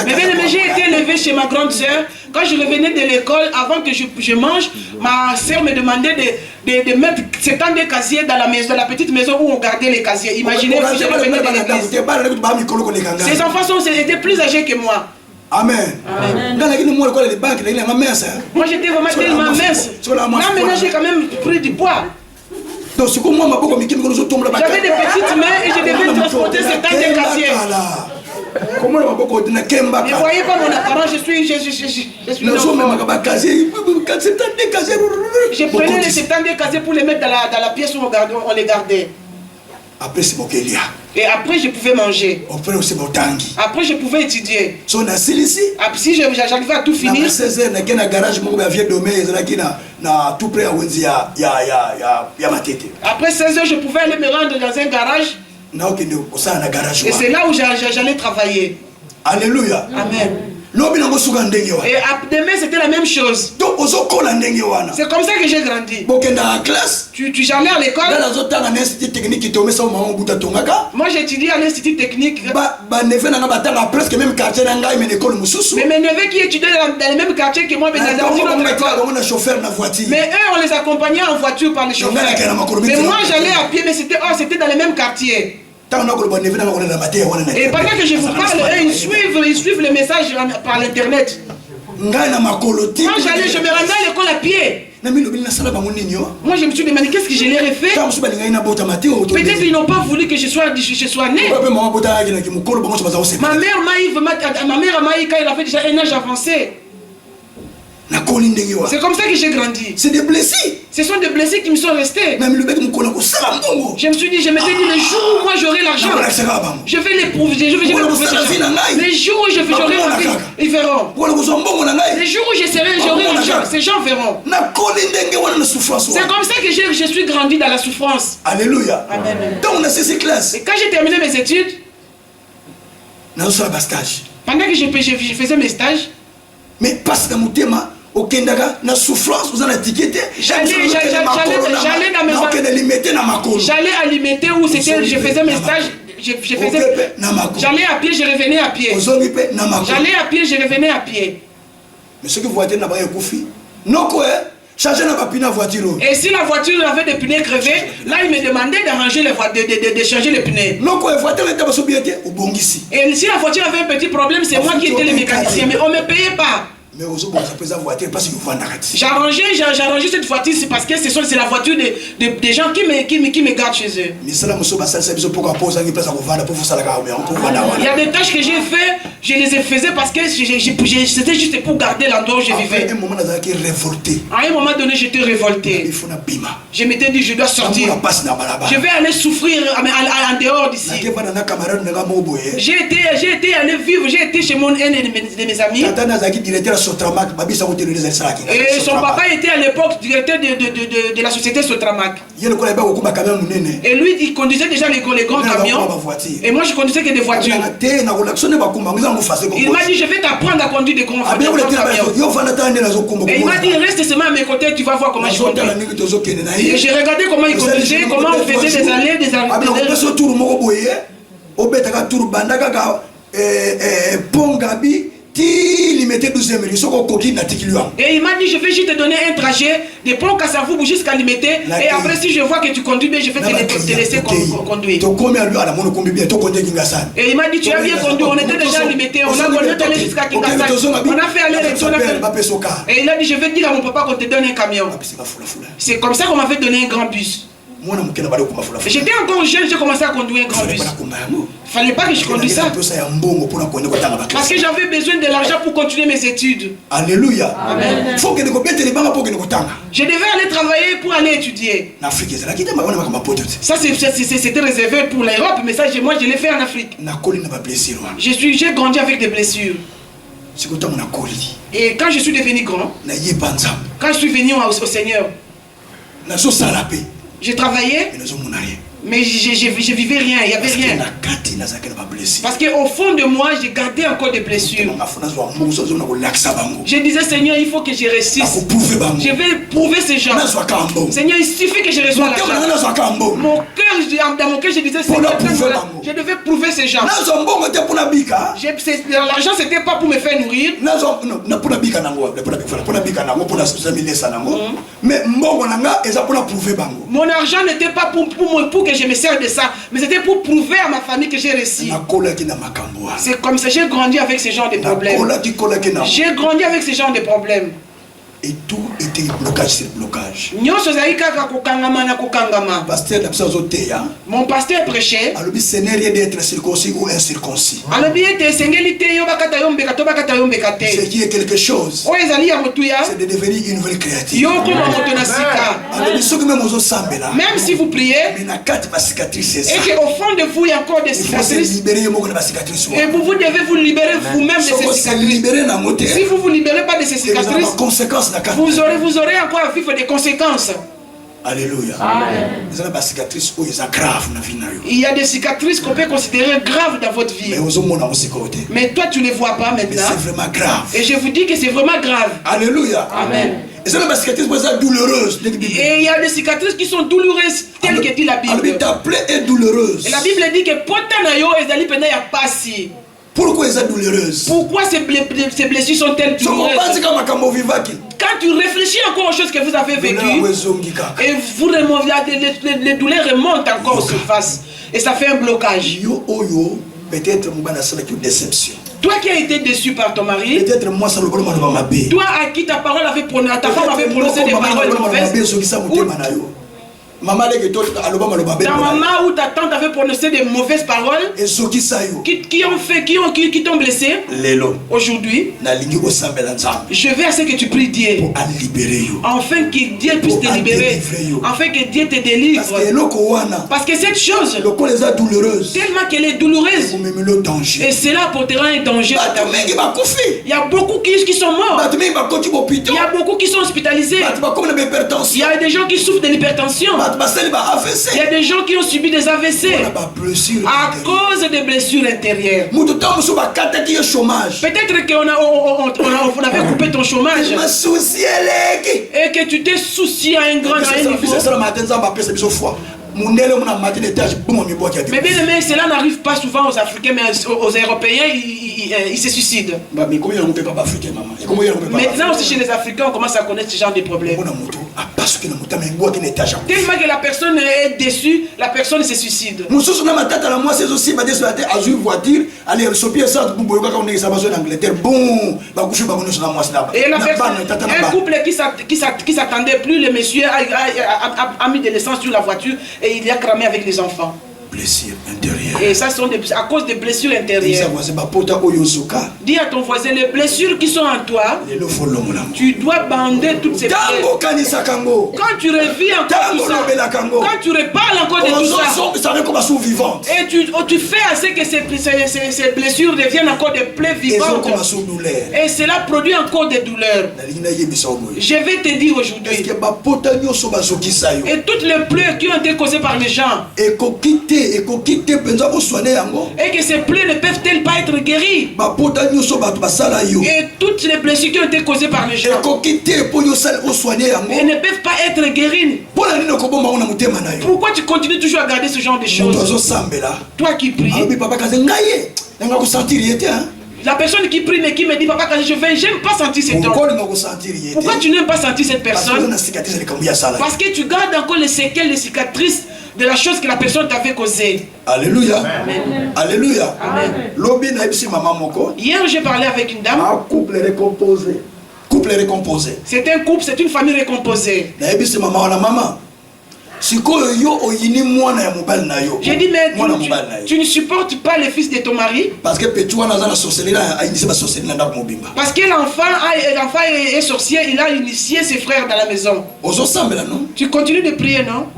Mais j'ai été élevé chez ma grande sœur. Quand je revenais de l'école, avant que je mange, ma sœur me demandait de mettre 72 casiers dans la maison, la petite maison où on gardait les casiers. Imaginez si je revenais de l'église. Ces enfants étaient plus âgés que moi. Amen. Moi j'étais vraiment tellement mince. Là maintenant j'ai quand même pris du poids. J'avais des petites mains et je devais transporter 70 casiers. Comment on va ne voyez pas mon apparence, je suis je prenais les 70 casiers pour les mettre dans la pièce où on les gardait. Après c'est mon Kélia. Et après je pouvais manger. Après je pouvais étudier. Si j'arrivais à tout finir. Après 16 heures, je pouvais aller me rendre dans un garage. Et c'est là où j'allais travailler. Alléluia. Amen. Et demain c'était la même chose. C'est comme ça que j'ai grandi. J'allais à l'école. Moi j'ai étudié à l'institut technique. Mais mes neveux qui étudiaient dans le même quartier que moi, mais eux on les accompagnait en voiture par les chauffeurs. Mais moi j'allais à pied, mais c'était dans le même quartier. Et pendant que je vous parle, ils suivent le message par l'internet. Quand j'allais, je me rendais à l'école à pied. Moi, je me suis demandé qu'est-ce que je leur ai fait. Peut-être qu'ils n'ont pas voulu que je sois né. Ma mère m'a eu quand elle avait déjà un âge avancé. C'est comme ça que j'ai grandi. C'est des blessés. Ce sont des blessés qui me sont restés. Je me suis dit, je m'étais dit, le jour où moi j'aurai l'argent, je vais l'éprouver. Je vais les jours où j'aurai la vie, ils verront. Les jours où j'aurai l'argent, ces gens verront. C'est comme ça que je suis grandi dans la souffrance. Alléluia. Amen. Et quand j'ai terminé mes études, pendant que je faisais mes stages, mais parce que mon thème au Kendaga, la souffrance, vous en étiqueté. J'allais alimenter où c'était, je faisais mes stages. J'allais à pied, je revenais à pied. J'allais à pied, je revenais à pied. Mais ce que vous voyez, non quoi? Et si la voiture avait des pneus crevés, là il me demandait d'arranger les voitures, de changer les pneus. Et si la voiture avait un petit problème, c'est moi qui étais le mécanicien, mais on ne me payait pas. J'arrangeais cette voiture, c'est parce que c'est la voiture des gens qui me gardent chez eux. Il y a des tâches que j'ai fait, je les faisais parce que c'était juste pour garder l'endroit où je vivais. À un moment donné, j'étais révolté. Je m'étais dit, je dois sortir. Je vais aller souffrir en dehors d'ici. J'ai été allé vivre, j'ai été chez un de mes amis. Et son papa était à l'époque directeur de la société Sotramac. Et lui, il conduisait déjà les grands camions. Et moi, je conduisais que des voitures. Il m'a dit, je vais t'apprendre à conduire des grands camions. Et il m'a dit, reste seulement à mes côtés, tu vas voir comment je conduis. Et j'ai regardé comment il conduisait, comment on faisait des allées, des et il m'a dit, je vais juste te donner un trajet de pont Kassavoubou jusqu'à Limité. Et après, si je vois que tu conduis bien, je vais te laisser conduire. Et il m'a dit, tu as bien conduit. On était déjà à Limité. On a conduit jusqu'à Kingassan. On a fait aller-retour. Et il a dit, je vais dire à mon papa qu'on te donne un camion. C'est comme ça qu'on m'avait donné un grand bus. J'étais encore jeune, j'ai commencé à conduire un grand bus. Il ne fallait pas que je conduise ça. Parce que j'avais besoin de l'argent pour continuer mes études. Alléluia. Amen. Je devais aller travailler pour aller étudier. Ça c'était réservé pour l'Europe, mais ça moi je l'ai fait en Afrique. J'ai grandi avec des blessures. Et quand je suis devenu grand, quand je suis venu au Seigneur, j'ai travaillé, mais je vivais rien, il n'y avait rien. Parce qu'au fond de moi, j'ai gardé encore des blessures. Je disais, Seigneur, il faut que je réussisse. Je vais prouver ces gens. Seigneur, il suffit que je reçoive l'argent. Dans mon cœur, je disais, Seigneur, je devais prouver ces gens. L'argent, c'était pas pour me faire nourrir. Mon argent n'était pas pour que je me sers de ça, mais c'était pour prouver à ma famille que j'ai réussi. C'est comme ça, j'ai grandi avec ce genre de problèmes. J'ai grandi avec ce genre de problèmes. Et tout était blocage sur blocage. Mon pasteur prêchait. Ce n'est rien d'être circoncis ou incirconcis. Ce qui est quelque chose, c'est de devenir une nouvelle créature. Même si vous priez, et qu'au fond de vous il y a encore des cicatrices, et vous devez vous libérer vous-même de ces cicatrices. Si vous ne vous libérez pas de ces cicatrices, vous aurez encore à vivre des conséquences. Alléluia. Amen. Il y a des cicatrices qu'on peut considérer graves dans votre vie. Mais toi tu ne les vois pas maintenant. Mais c'est vraiment grave. Et je vous dis que c'est vraiment grave. Alléluia. Amen. Et c'est des cicatrices douloureuses. Et il y a des cicatrices qui sont douloureuses, telles que dit la Bible. Ta plaie est douloureuse. Et la Bible dit que potanayo ezali pena ya pasi. Pourquoi elles sont douloureuses? Pourquoi ces blessures sont-elles douloureuses? Quand tu réfléchis encore aux choses que vous avez vécues, et vous remontez, les douleurs remontent encore en surface. Et ça fait un blocage. Peut-être une déception. Toi qui as été déçu par ton mari, peut-être moi ça le toi à qui ta parole avait prononcé, ta femme avait prononcé des paroles mauvaises, ta maman ou ta tante avait prononcé des mauvaises paroles qui t'ont blessé. Aujourd'hui, je vais à ce que tu pries Dieu afin que Dieu puisse te libérer, afin que Dieu te délivre. Parce que cette chose, tellement qu'elle est douloureuse, et cela portera un danger à ta vie. Il y a beaucoup qui sont morts. Il y a beaucoup qui sont hospitalisés. Il y a des gens qui souffrent de l'hypertension. Il y a des gens qui ont subi des AVC à cause des blessures intérieures. Peut-être qu'on avait coupé ton chômage et que tu t'es soucié à un grand niveau. Mais bien aimé, cela n'arrive pas souvent aux Africains, mais aux Européens, ils se suicident. Maintenant aussi chez les Africains, on commence à connaître ce genre de problèmes. Tellement que la personne est déçue, la personne se suicide. Et la personne, un couple qui s'attendait plus, le monsieur a mis de l'essence sur la voiture et il a cramé avec les enfants. Blessures intérieures. Et ça sont à cause des blessures intérieures. Dis à ton voisin, les blessures qui sont en toi, tu dois bander toutes ces blessures. Quand tu revis encore tout ça, quand tu reparles encore de tout ça, et tu fais assez que ces blessures deviennent encore des plaies vivantes, et cela produit encore des douleurs. Je vais te dire aujourd'hui, et toutes les plaies qui ont été causées par les gens, et que ces plaies ne peuvent-elles pas être guéries? Et toutes les blessures qui ont été causées par les gens, elles ne peuvent pas être guéries. Pourquoi tu continues toujours à garder ce genre de choses? Toi qui pries, la personne qui prie mais qui me dit, papa, quand j'aime pas sentir cet homme. Pourquoi tu n'aimes pas sentir cette personne? Parce que tu gardes encore les séquelles, les cicatrices de la chose que la personne t'avait causée. Alléluia. Amen. Alléluia. Amen. Hier, j'ai parlé avec une dame. Un couple récomposé. Couple récomposé. C'est un couple, c'est une famille récomposée. J'ai dit, mais tu ne supportes pas le fils de ton mari? Parce que l'enfant est sorcier, il a initié ses frères dans la maison. Tu continues de prier, non?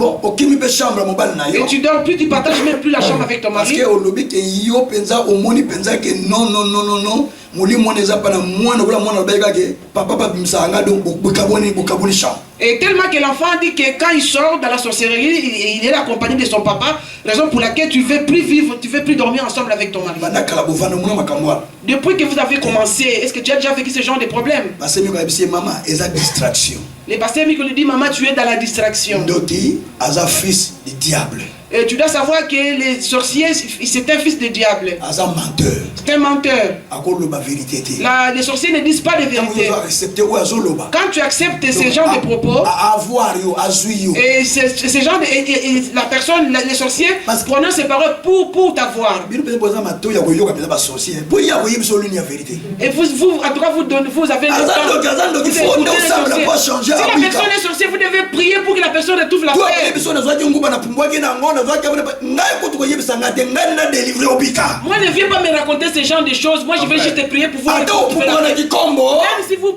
Et tu dors plus, tu partages même plus la chambre avec ton mari. Et tellement que l'enfant dit que quand il sort dans la sorcellerie, il est accompagné de son papa, raison pour laquelle tu ne veux plus vivre, tu ne veux plus dormir ensemble avec ton mari. Depuis que vous avez commencé, est-ce que tu as déjà vécu ce genre de problème? Les pasteurs lui dit, maman, tu es dans la distraction. Fils du diable. Et tu dois savoir que les sorciers, c'est un fils de diable. C'est un menteur. Les sorciers ne disent pas de vérité. Quand tu acceptes ce genre de propos, et ce genre de, la personne, les sorciers prononcent ces paroles pour t'avoir. Et vous, en tout cas, vous avez le temps. Si la personne est sorcière, vous devez prier pour que la personne retrouve la paix. Moi, ne viens pas me raconter ce genre de choses. Moi, je vais juste te prier pour vous. Même si vous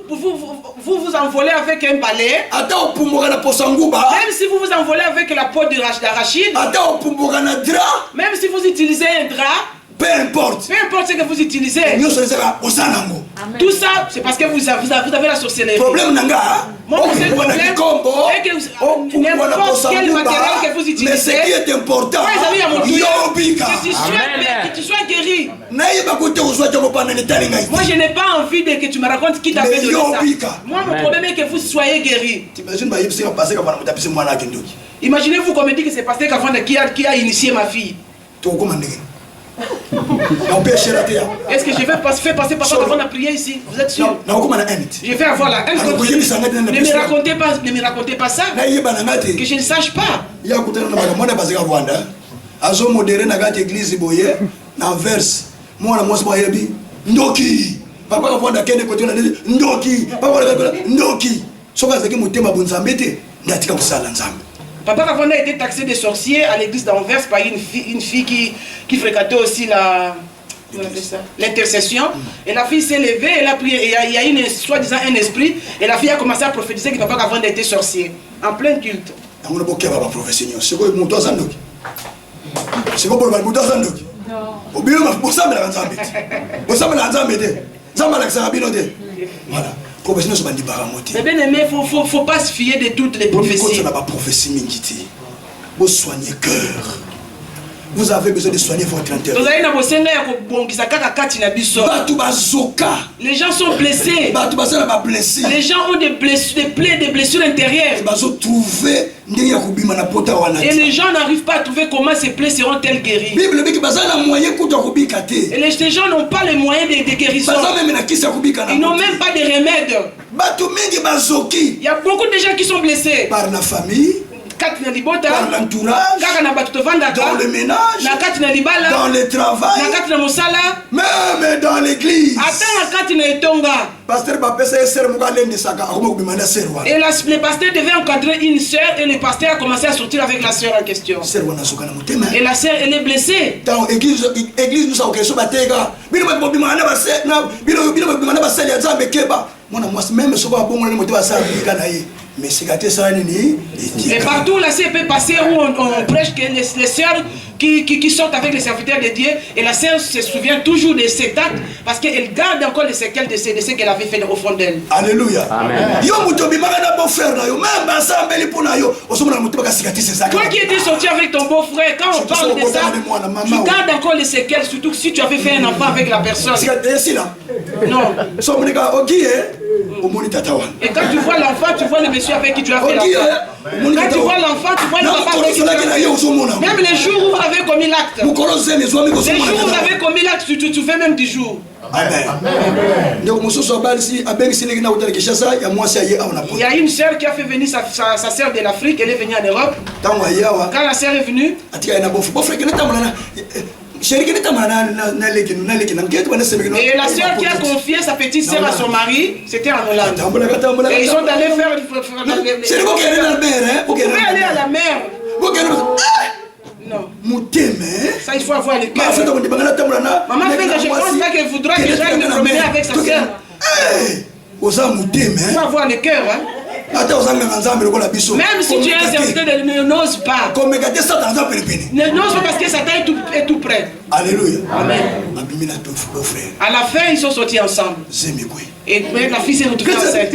envolez avec un balai, même si vous vous envolez avec la peau d'arachide, même si vous utilisez un drap, peu importe ce que vous utilisez, tout ça c'est parce que vous avez la sorcellerie. Mon problème est que n'importe quel matériel que vous utilisez, mais ce qui est important, que tu sois guéri. Moi je n'ai pas envie que tu me racontes qui t'a fait donner ça. Moi mon problème est que vous soyez guéri. Imaginez-vous qu'on me dit que c'est passé qu'avant qui a initié ma fille. Est-ce que je vais faire passer par ça avant de prier ici? Vous êtes sûr? Je vais avoir la haine. Ne me racontez pas ça. Que je ne sache pas. Ndoki. Papa quand on kende côté on a dit Ndoki. Papa Ndoki. Soka zaki motema bonzambe te. Ndatika kusala nzambe. Papa Kavanda a été taxé de sorcier à l'église d'Anvers par une fille qui fréquentait aussi l'intercession. Et la fille s'est levée, elle a prié, et il y a une, soi-disant un esprit, et la fille a commencé à prophétiser que Papa Kavanda était sorcier, en plein culte. C'est quoi mais bien aimé, faut pas se fier de toutes les prophéties. Vous soignez cœur. Vous avez besoin de soigner votre intérieur. Les gens sont blessés. Les gens ont des plaies, des blessures intérieures. Et les gens n'arrivent pas à trouver comment ces plaies seront-elles guéries. Et les gens n'ont pas les moyens de guérison. Ils n'ont même pas de remède. Il y a beaucoup de gens qui sont blessés. Par la famille. Par l'entourage, dans le ménage, dans le travail, même dans l'église. Et le pasteur devait encadrer une sœur et le pasteur a commencé à sortir avec la sœur en question. Et la sœur, elle est blessée. Dans l'église, nous avons et partout la sœur peut passer où on prêche que les sœurs qui sortent avec les serviteurs de Dieu, et la sœur se souvient toujours de cet acte parce qu'elle garde encore les séquelles de ce qu'elle avait fait au fond d'elle. Alléluia. Toi qui étais sorti avec ton beau-frère, quand on parle de ça, tu gardes encore les séquelles, surtout si tu avais fait un enfant avec la personne. Non. Et quand tu vois l'enfant, tu vois le monsieur avec qui tu as fait l'enfant. Quand tu vois l'enfant, tu vois le papa avec qui tu as fait l'enfant. Même les jours où vous avez commis l'acte. Les jours où vous avez commis l'acte, tu fais même 10 jours. Amen. Il y a une sœur qui a fait venir sa sœur de l'Afrique, elle est venue en Europe. Quand la sœur est venue, et la sœur qui a confié sa petite sœur à son mari, c'était en Hollande. Et ils sont allés faire. Vous pouvez aller à la mer. Non. Ça, il faut avoir le cœur. Maman fait que je pense pas qu'elle voudra que j'aille me promener avec sa sœur. Il faut avoir le cœur. Même si tu es un serviteur de Dieu, n'ose pas. N'ose pas parce que Satan est tout près. Alléluia. Amen. À la fin, ils sont sortis ensemble. Et la fille s'est retrouvée enceinte.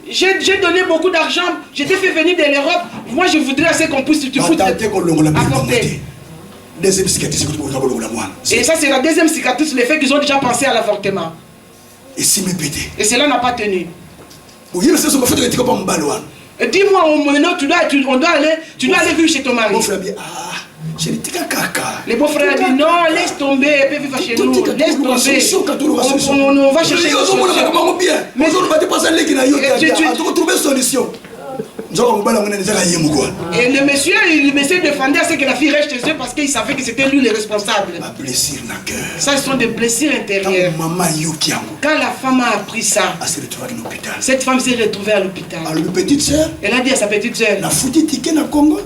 J'ai donné beaucoup d'argent, je t'ai fait venir de l'Europe. Moi je voudrais assez qu'on puisse apporter. Et ça c'est la deuxième cicatrice, le fait qu'ils ont déjà pensé à l'avortement. Et cela n'a pas tenu. Dis-moi, on doit aller vivre chez ton mari. Le beau-frère a dit non, laisse tomber, elle peut vivre chez nous, laisse tomber. On va chercher une solution. Et le monsieur défendait à ce que la fille reste chez eux parce qu'il savait que c'était lui le responsable. Ça, ce sont des blessures intérieures. Quand la femme a appris ça, cette femme s'est retrouvée à l'hôpital. Elle a dit à sa petite soeur,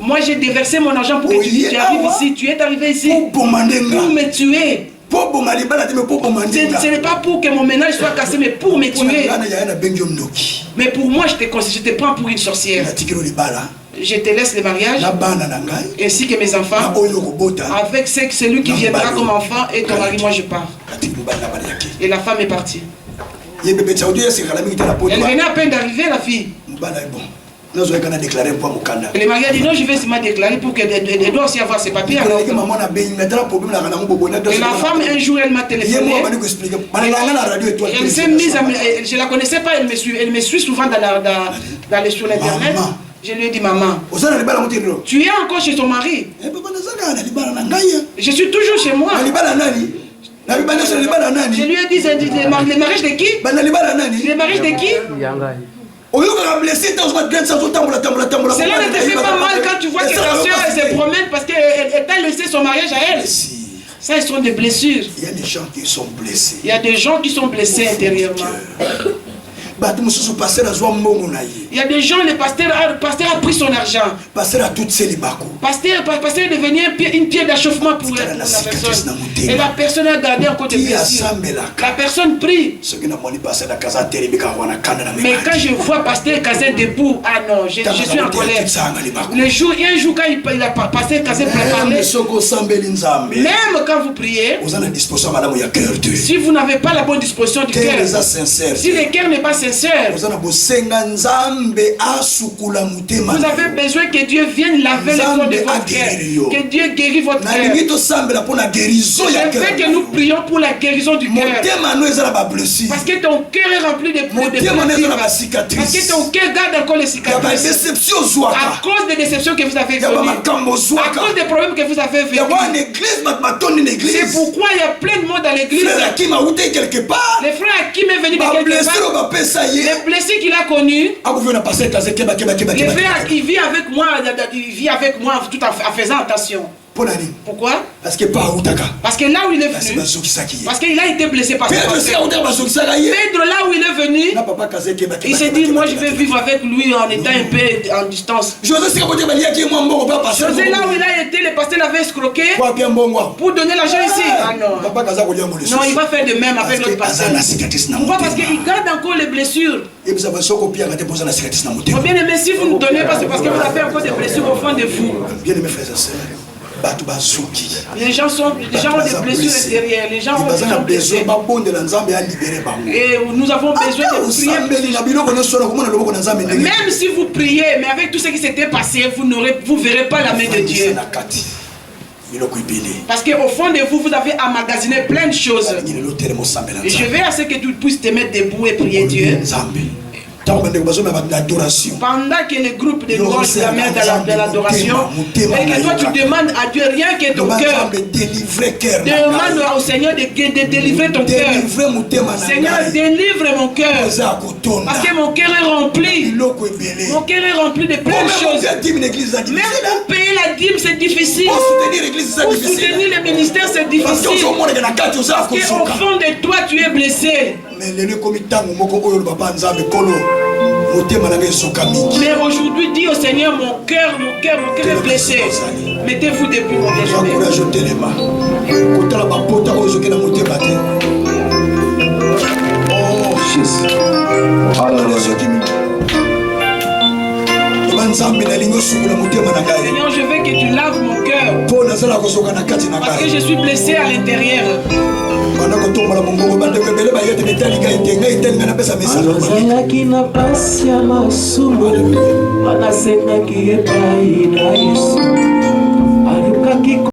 moi j'ai déversé mon argent pour que tu arrives ici. Tu es arrivé ici pour me tuer. Ce n'est pas pour que mon ménage soit cassé, mais pour me tuer. Mais pour moi, je te prends pour une sorcière. Je te laisse le mariage, ainsi que mes enfants, avec celui qui viendra comme enfant, et ton mari, moi je pars. Et la femme est partie. Elle venait à peine d'arriver, la fille. Et le mari a dit non, je vais seulement déclarer pour qu'elle doit aussi avoir ses papiers. Et la femme, un jour, elle m'a téléphoné. Elle s'est mise à je ne la connaissais pas, elle me suit souvent sur l'internet. Je lui ai dit, maman, tu es encore chez ton mari? Je suis toujours chez moi. Je lui ai dit, le mariage de qui? Le mariage de qui? Cela ne te fait pas mal quand tu vois que ta soeur se promène parce qu'elle t'a laissé son mariage à elle. Ça, ils sont des blessures. Il y a des gens qui sont blessés. Il y a des gens qui sont blessés intérieurement. Il y a des gens, le pasteur a pris son argent. Pasteur a toutes ses pasteur est devenu une pierre d'achoppement pour la personne. Et la personne a gardé encore des blessures. La personne prie. Mais quand je vois pasteur Kazin debout, ah non, je suis en colère. Un jour quand il a pasteur Kazin parlé, même quand vous priez, si vous n'avez pas la bonne disposition du cœur, si le cœur n'est pas sincère, vous avez besoin que Dieu vienne laver le fond de votre cœur, que Dieu guérisse votre cœur. Je veux que nous prions pour la guérison du cœur, parce que ton cœur est rempli de blessures, parce que ton cœur garde encore les cicatrices à cause des déceptions que vous avez vécues, à cause des problèmes que vous avez vécus. C'est pourquoi il y a plein de monde dans l'église. Les frères Hakim est venu de quelque part. Les blessés qu'il a connus, il vit avec moi tout en faisant attention. Pourquoi? Parce que là où il est venu, parce qu'il a été blessé par Pedro, là où il est venu, il s'est dit, moi je vais vivre avec lui en étant un peu en distance. José, là où il a été, le pasteur l'avait escroqué pour donner l'argent ici. Ah non, il va faire de même avec l'autre pasteur. Pourquoi? Parce qu'il garde encore les blessures. Bien aimé, si vous nous donnez pas, c'est parce que vous avez encore des blessures au fond de vous. Bien aimé frères et sœurs, les gens ont des blessures intérieures. Les gens ont blessés. Et nous avons besoin de prier. Même si vous priez, mais avec tout ce qui s'était passé, vous ne verrez pas la main de Dieu. Parce qu'au fond de vous, vous avez emmagasiné plein de choses. Et je veux à ce que tu puisses te mettre debout et prier Dieu. Pendant que le groupe de louanges se met dans l'adoration, et que toi tu demandes à Dieu rien que ton cœur, demande au Seigneur de délivrer ton cœur. Seigneur, délivre mon cœur, parce que mon cœur est rempli. Mon cœur est rempli de plein de choses. Même pour payer la dîme, c'est difficile. Pour soutenir le ministère, c'est difficile. Parce qu'au fond de toi, tu es blessé. Mais aujourd'hui, dis au Seigneur, mon cœur est blessé. Mettez-vous debout, mon bien-aimé. Oh Jésus. Seigneur, je veux que tu laves mon cœur, parce que je suis blessé à l'intérieur. Azalaki na pasi ya masumu, anasengaki epai na Yesu.